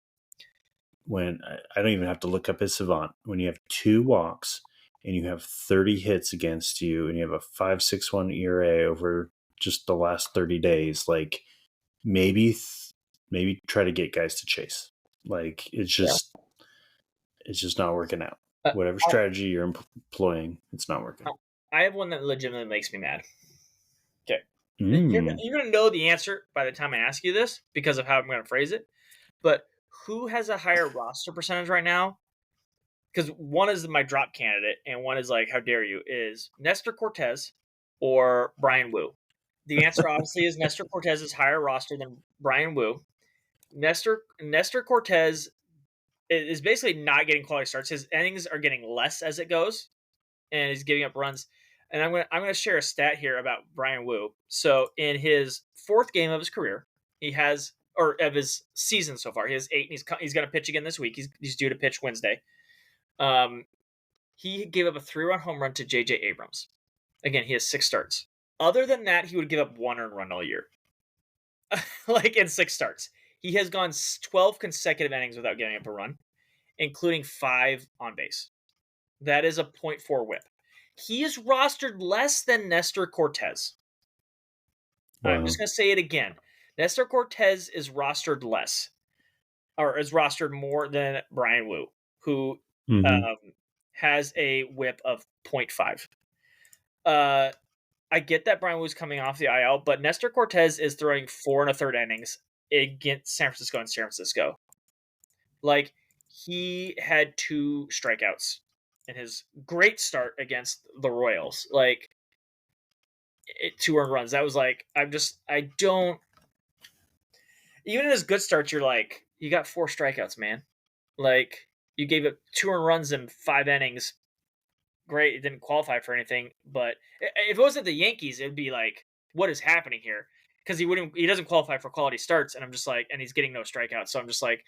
When I don't even have to look up his savant. When you have 2 walks and you have 30 hits against you and you have a 5.61 ERA over just the last 30 days, like maybe try to get guys to chase. Like it's just not working out. Whatever strategy you're employing, it's not working. I have one that legitimately makes me mad. Okay. You're going to know the answer by the time I ask you this because of how I'm going to phrase it. But who has a higher roster percentage right now? Because one is my drop candidate and one is like, how dare you, is Nestor Cortez or Brian Wu. The answer obviously is Nestor Cortez is higher roster than Brian Wu. Nestor Cortez is basically not getting quality starts. His innings are getting less as it goes, and he's giving up runs. And I'm gonna share a stat here about Brian Wu. So in his 4th game of his career, or of his season so far, he has 8, and he's gonna pitch again this week. He's due to pitch Wednesday. He gave up a 3-run home run to J.J. Abrams. Again, he has 6 starts. Other than that, he would give up 1 earned run all year. Like in 6 starts. He has gone 12 consecutive innings without giving up a run, including 5 on base. That is a .4 whip. He is rostered less than Nestor Cortez. Wow. I'm just going to say it again. Nestor Cortez is rostered less, or is rostered more than Brian Wu, who has a whip of 0.5. I get that Brian Wu's coming off the IL, but Nestor Cortez is throwing 4 1/3 innings against San Francisco and San Francisco. Like, he had 2 strikeouts in his great start against the Royals. Like, 2 earned runs. That was like, I don't. Even in his good starts, you're like, you got 4 strikeouts, man. Like, you gave up 2 earned runs in 5 innings. Great, it didn't qualify for anything. But if it wasn't the Yankees, it would be like, what is happening here? Because he doesn't qualify for quality starts, and I'm just like, and he's getting no strikeouts. So I'm just like,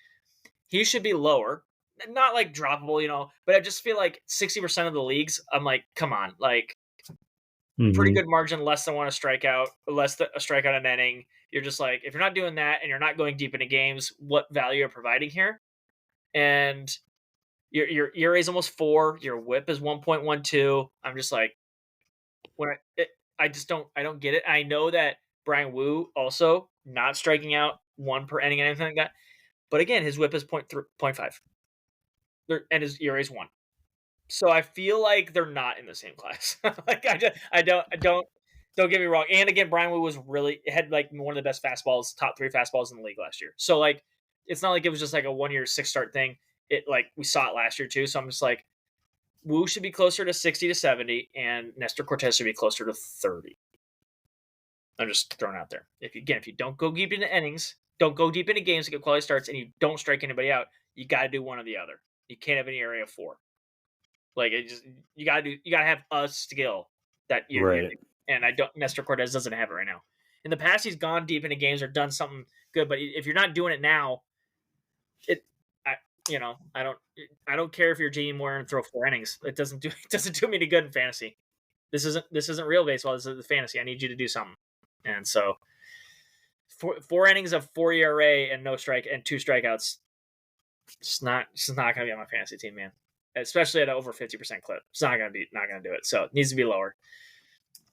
he should be lower. Not like droppable, but I just feel like 60% of the leagues, I'm like, come on, like, pretty Mm-hmm. good margin, less than one a strikeout, less than a strikeout an inning. You're just like, if you're not doing that and you're not going deep into games, what value are you providing here? And your ERA is almost 4. Your WHIP is 1.12. I'm just like, I just don't get it. I know that Brian Wu also not striking out one per inning and anything like that. But again, his WHIP is 0.5, and his ERA is 1. So I feel like they're not in the same class. Like don't get me wrong. And again, Brian Wu was really had like one of the best fastballs, top 3 fastballs in the league last year. So like, it's not like it was just like a 1 year 6 start thing. It like we saw it last year too. So I'm just like, Wu should be closer to 60 to 70, and Nestor Cortez should be closer to 30. I'm just throwing out there. If you don't go deep into innings, don't go deep into games to get quality starts, and you don't strike anybody out, you got to do one or the other. You can't have an ERA of 4. Like you gotta have a skill that you Right. and I don't. Nestor Cortez doesn't have it right now. In the past, he's gone deep into games or done something good, but if you're not doing it now, it I I don't care if you're Jamie Moore and throw 4 innings. It doesn't do me any good in fantasy. This isn't real baseball. This is fantasy. I need you to do something. And so 4 innings of 4 ERA and no strike and 2 strikeouts. It's not going to be on my fantasy team, man. Especially at an over 50% clip. It's not going to do it. So it needs to be lower.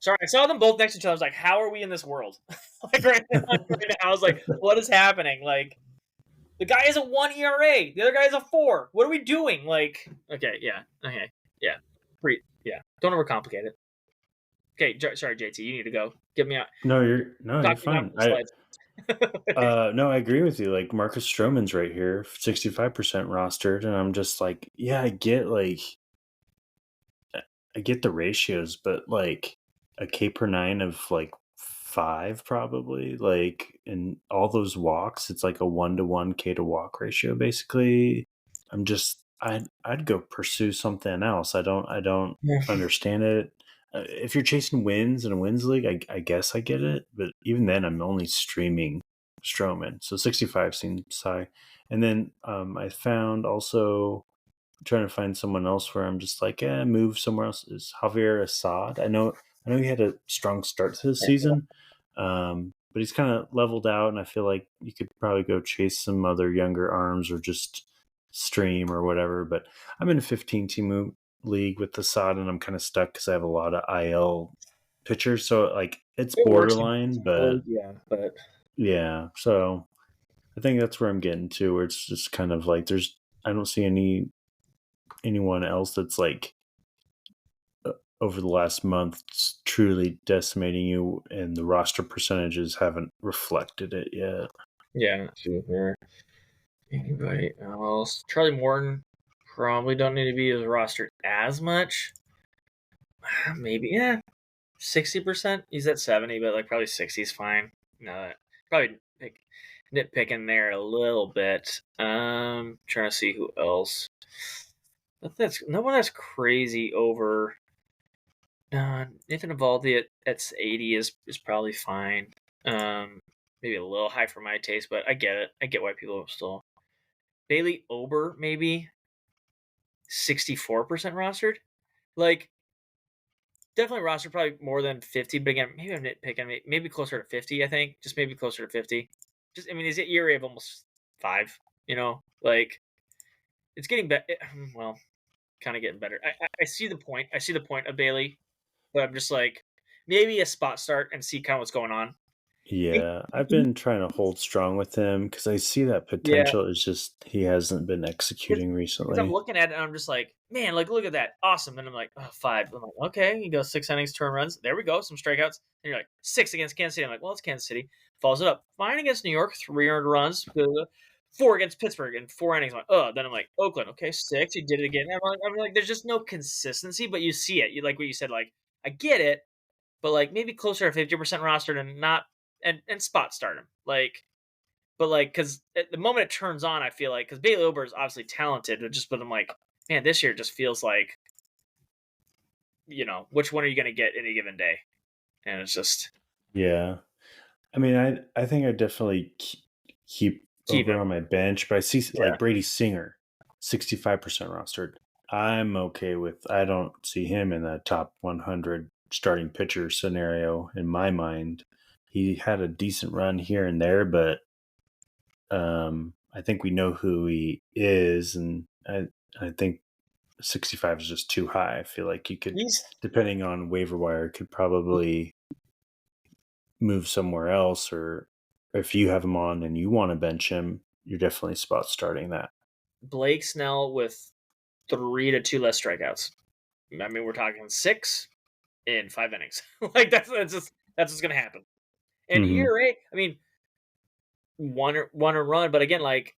Sorry, I saw them both next to each other. I was like, how are we in this world? Like right now, I was like, what is happening? Like, the guy has a 1 ERA. The other guy has a 4. What are we doing? Like, okay, yeah. Don't overcomplicate it. Okay, sorry, JT. You need to go. Get me out. You're Talk me down fine. the slides. No, I agree with you. Like Marcus Stroman's right here, 65% rostered, and I'm just like, yeah, I get the ratios, but like a K per 9 of like 5 probably, like in all those walks, it's like a 1-to-1 K to walk ratio basically. I'd go pursue something else. I don't Yeah. understand it. If you're chasing wins in a wins league, I guess I get it, but even then I'm only streaming Stroman. So 65 seems high. And then I found also trying to find someone else where I'm just like, move somewhere else, is Javier Assad. I know he had a strong start to the season, but he's kind of leveled out, and I feel like you could probably go chase some other younger arms or just stream or whatever. But I'm in a 15-team league with Assad, and I'm kind of stuck because I have a lot of IL pitchers, so like it's It works in borderline, but yeah, but yeah. So I think that's where I'm getting to, where it's just kind of like I don't see anyone else that's like over the last month truly decimating you, and the roster percentages haven't reflected it yet. yeah, not too there. Anybody else? Charlie Morton probably don't need to be as rostered as much. Maybe 60%. He's at 70, but like probably 60 is fine. No, probably nitpicking there a little bit. Trying to see who else. But that's no one that's crazy over. Nathan Evaldi at 80 is probably fine. Maybe a little high for my taste, but I get it. I get why people still. Bailey Ober maybe 64% rostered. Like definitely rostered probably more than 50, but again, maybe I'm nitpicking. Maybe closer to 50. I think just maybe closer to 50. Just I mean, is it ERA of almost 5? Like it's getting better. Well, kind of getting better. I see the point. I see the point of Bailey, but I'm just like maybe a spot start and see kind of what's going on. Yeah, I've been trying to hold strong with him because I see that Yeah, potential. It's just he hasn't been executing because I'm recently. looking at it and I'm just like, man, like look at that, awesome. And I'm like, oh, 5. I'm like, okay, he goes 6 innings, turn runs. There we go, some strikeouts. And you're like 6 against Kansas City. I'm like, well, it's Kansas City. Follows it up, fine against New York, 3 earned runs. 4 against Pittsburgh in 4 innings. I'm like, oh, then I'm like, Oakland, okay, 6. He did it again. I'm like, there's just no consistency, but you see it. You like what you said, like I get it, but like maybe closer to 50% rostered and not and spot start him. But like, because at the moment it turns on, I feel like because Bailey Ober is obviously talented, but I'm like, man, this year just feels like, which one are you going to get any given day? And it's just Yeah, I mean, I think I definitely keep keep Ober him. on my bench, but I see Yeah, like Brady Singer, 65% rostered. I'm okay with. I don't see him in that top 100 starting pitcher scenario in my mind. He had a decent run here and there, but I think we know who he is, and I think 65 is just too high. I feel like you could, He's depending on waiver wire, could probably move somewhere else, or if you have him on and you want to bench him, you're definitely spot starting that. Blake Snell with 3 to 2 less strikeouts. I mean, we're talking 6 in 5 innings. Like that's what's gonna happen. And Mm-hmm. ERA, I mean, one run, but again, like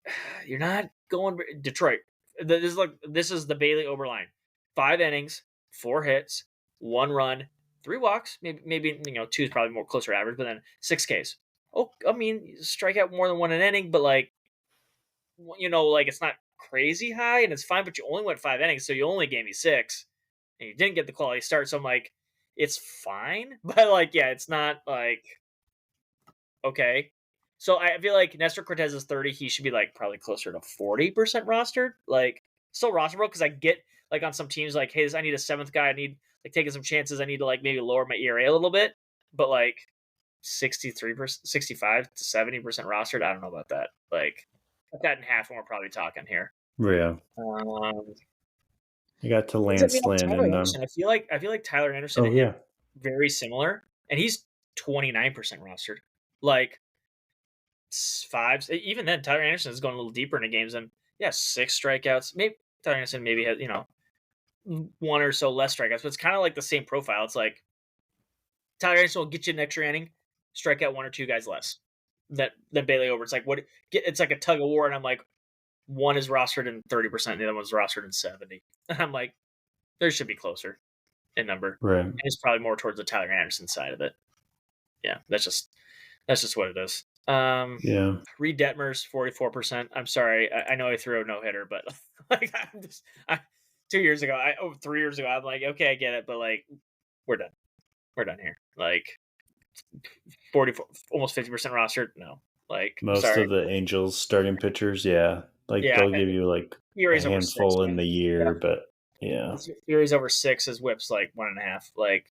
you're not going Detroit. This is the Bailey Oberline. 5 innings, 4 hits, 1 run, 3 walks. Maybe 2 is probably more closer to average, but then 6 Ks. Oh, I mean, strike out more than 1 an inning, but like like it's not crazy high and it's fine, but you only went 5 innings, so you only gave me 6, and you didn't get the quality start. So I'm like, it's fine, but like, yeah, it's not like okay. So I feel like Nestor Cortez is 30. He should be like probably closer to 40% rostered. Like still rosterable because I get like on some teams like, hey, I need a 7th guy. I need like taking some chances. I need to like maybe lower my ERA a little bit. But like 63%, 65 to 70% rostered. I don't know about that. Like cut that in half, and we're probably talking here. Yeah. Um, You got to I mean, Lance Lynn Tyler and Anderson. I feel like Tyler Anderson oh is yeah. very similar, and he's 29% rostered. Like 5, even then, Tyler Anderson is going a little deeper into games, and yeah, 6 strikeouts. Maybe Tyler Anderson maybe has 1 or so less strikeouts, but it's kind of like the same profile. It's like Tyler Anderson will get you an extra inning, strike out 1 or 2 guys less than Bailey Over. It's like it's like a tug of war, and I'm like, one is rostered in 30%, the other one's rostered in 70, and I'm like, there should be closer in number, Right. and it's probably more towards the Tyler Anderson side of it. Yeah, that's just what it is. Yeah. Reed Detmers 44%. I'm sorry, I know I threw a no hitter, but like 2 years ago, 3 years ago, I'm like, okay, I get it, but like we're done here. Like 44, almost 50% rostered. No, like Most sorry, of the Angels starting pitchers, yeah. Like yeah, they'll give you like a ERA's over 6, handful in man. the Yeah, year, but yeah. his ERA's over 6. His WHIP's like 1.5. Like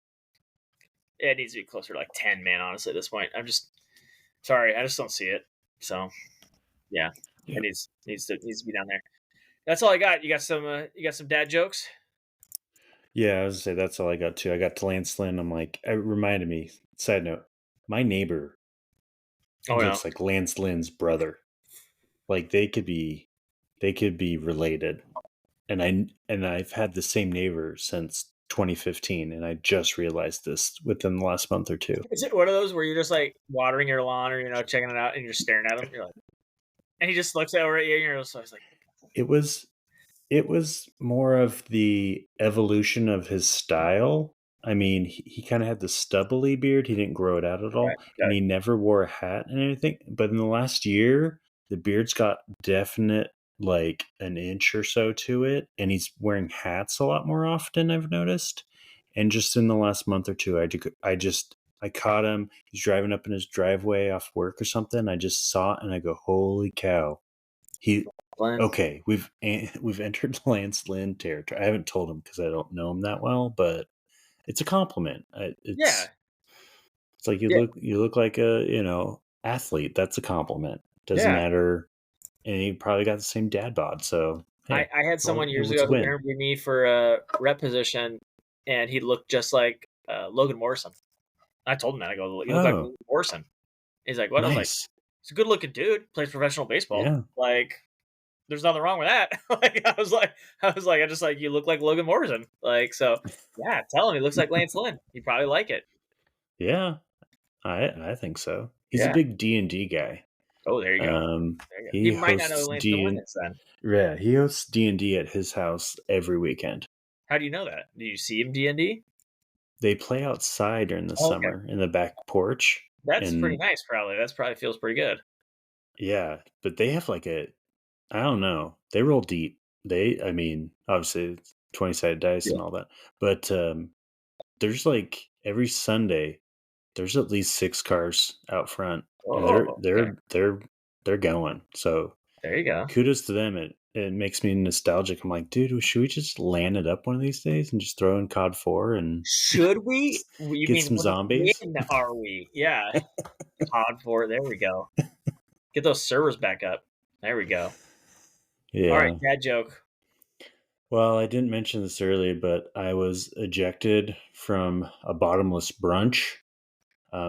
it needs to be closer to like 10, man. Honestly, at this point, I'm just sorry, I just don't see it. So yeah, Yeah. it needs to be down there. That's all I got. You got some dad jokes? Yeah, I was gonna say that's all I got too. I got to Lance Lynn. I'm like, it reminded me, side note, my neighbor Oh no. looks like Lance Lynn's brother. Like they could be related. And I've had the same neighbor since 2015, and I just realized this within the last month or two. Is it one of those where you're just like watering your lawn or checking it out and you're staring at him? You're like, and he just looks over at you and you're just like, It was more of the evolution of his style. I mean, he kind of had the stubbly beard. He didn't grow it out at all, and okay. he never wore a hat and anything. But in the last year, the beard's got definite like an inch or so to it, and he's wearing hats a lot more often. I've noticed, and just in the last month or two, I caught him. He's driving up in his driveway off work or something. I just saw it, and I go, "Holy cow!" He Okay, we've entered Lance Lynn territory. I haven't told him because I don't know him that well, but it's a compliment. Yeah. It's like Yeah. you look like a athlete. That's a compliment. Doesn't Yeah. matter, and he probably got the same dad bod. So hey, I had someone years let's ago who win. interviewed me for a rep position, and he looked just like Logan Morrison. I told him that. I go, you look like Oh, Logan Morrison. He's like, what? I was like, nice. he's a good looking dude, plays professional baseball. Yeah, Like, there's nothing wrong with that. Like, I just like, you look like Logan Morrison. Like, so yeah, tell him he looks like Lance Lynn. He'd probably like it. yeah. I think so. He's a Yeah. big D&D guy. Oh, there you go. There you go. He He might not know hosts who Lance D Lynn and is then. yeah, he hosts D&D at his house every weekend. How do you know that? Do you see him D&D? They play outside during the Oh, okay. summer in the back porch, That's pretty and nice, probably. That's probably feels pretty good. yeah, but they have like I don't know, they roll deep. I mean, obviously it's 20-sided dice Yeah. and all that, but there's like every Sunday there's at least 6 cars out front, and Oh, okay. they're going. So There you go. Kudos to them. It makes me nostalgic. I'm like, dude, should we just land it up one of these days and just throw in COD 4 and Should we? You get mean some zombies? when are we? Yeah. COD 4. There we go. Get those servers back up. There we go. All right, Yeah. dad joke. Well, I didn't mention this earlier, but I was ejected from a bottomless brunch.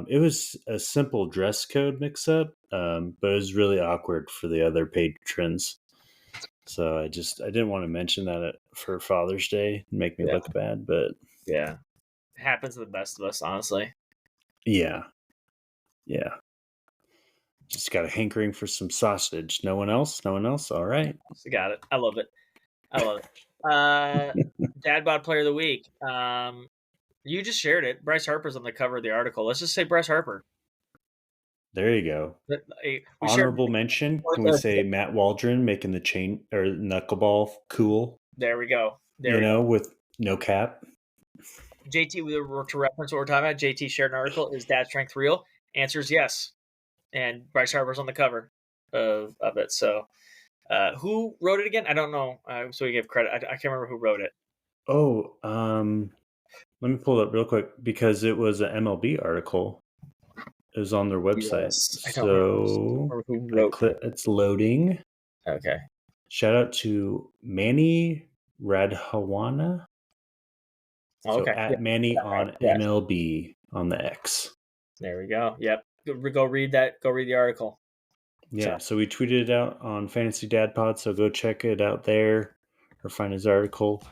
It was a simple dress code mix up, but it was really awkward for the other patrons. So I didn't want to mention that for Father's Day and make me Yeah. look bad, but Yeah. It happens to the best of us, honestly. yeah. Just got a hankering for some sausage. No one else? No one else? All right. Got it. I love it. Dad Bod Player of the Week. You just shared it. Bryce Harper's on the cover of the article. Let's just say Bryce Harper. There you go. We Honorable mention. Can we say Matt Waldron making the chain or knuckleball cool? There we go. With no cap. JT, we were to reference what we're talking about. JT shared an article. Is dad strength real? Answer's yes. And Bryce Harper's on the cover of it. So, who wrote it again? I don't know. So we give credit. I can't remember who wrote it. Oh, let me pull it up real quick because it was an MLB article. It was on their website. Yes, I don't remember who wrote it. It's loading. Okay. Shout out to Manny Radhawana. Okay. So at Manny on MLB on the X. There we go. Yep. Go read that. Go read the article. Yeah. So we tweeted it out on Fantasy Dad Pod. So go check it out there or find his article.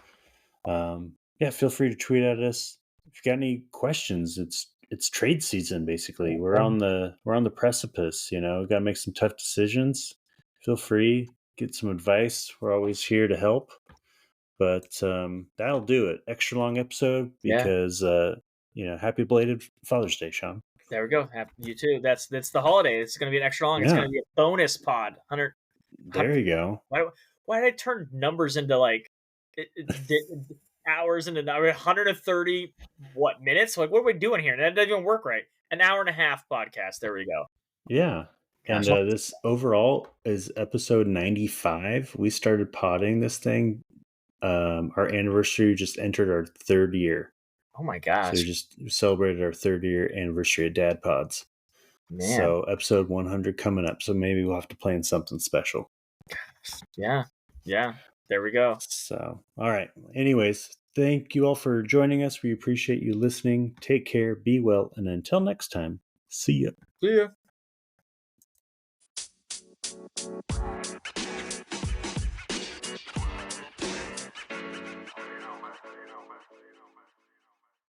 Yeah, feel free to tweet at us if you got any questions. It's trade season basically. We're on the precipice. We got to make some tough decisions. Feel free, get some advice. We're always here to help. But that'll do it. Extra long episode because happy belated Father's Day, Sean. There we go. You too. That's the holiday. It's going to be an extra long. Yeah. It's going to be a bonus pod. 100. There you go. Why did I turn numbers into like hours into 130 minutes? Like, what are we doing here? That doesn't even work right. An hour and a half podcast. There we go. Yeah. And this overall is episode 95. We started podding this thing. Our anniversary just entered our 3rd year. Oh my gosh. So we just celebrated our 3rd year anniversary of Dad Pods. Man. So episode 100 coming up. So maybe we'll have to plan something special. Yeah. There we go. So, all right. Anyways, thank you all for joining us. We appreciate you listening. Take care, be well, and until next time, see ya. See ya.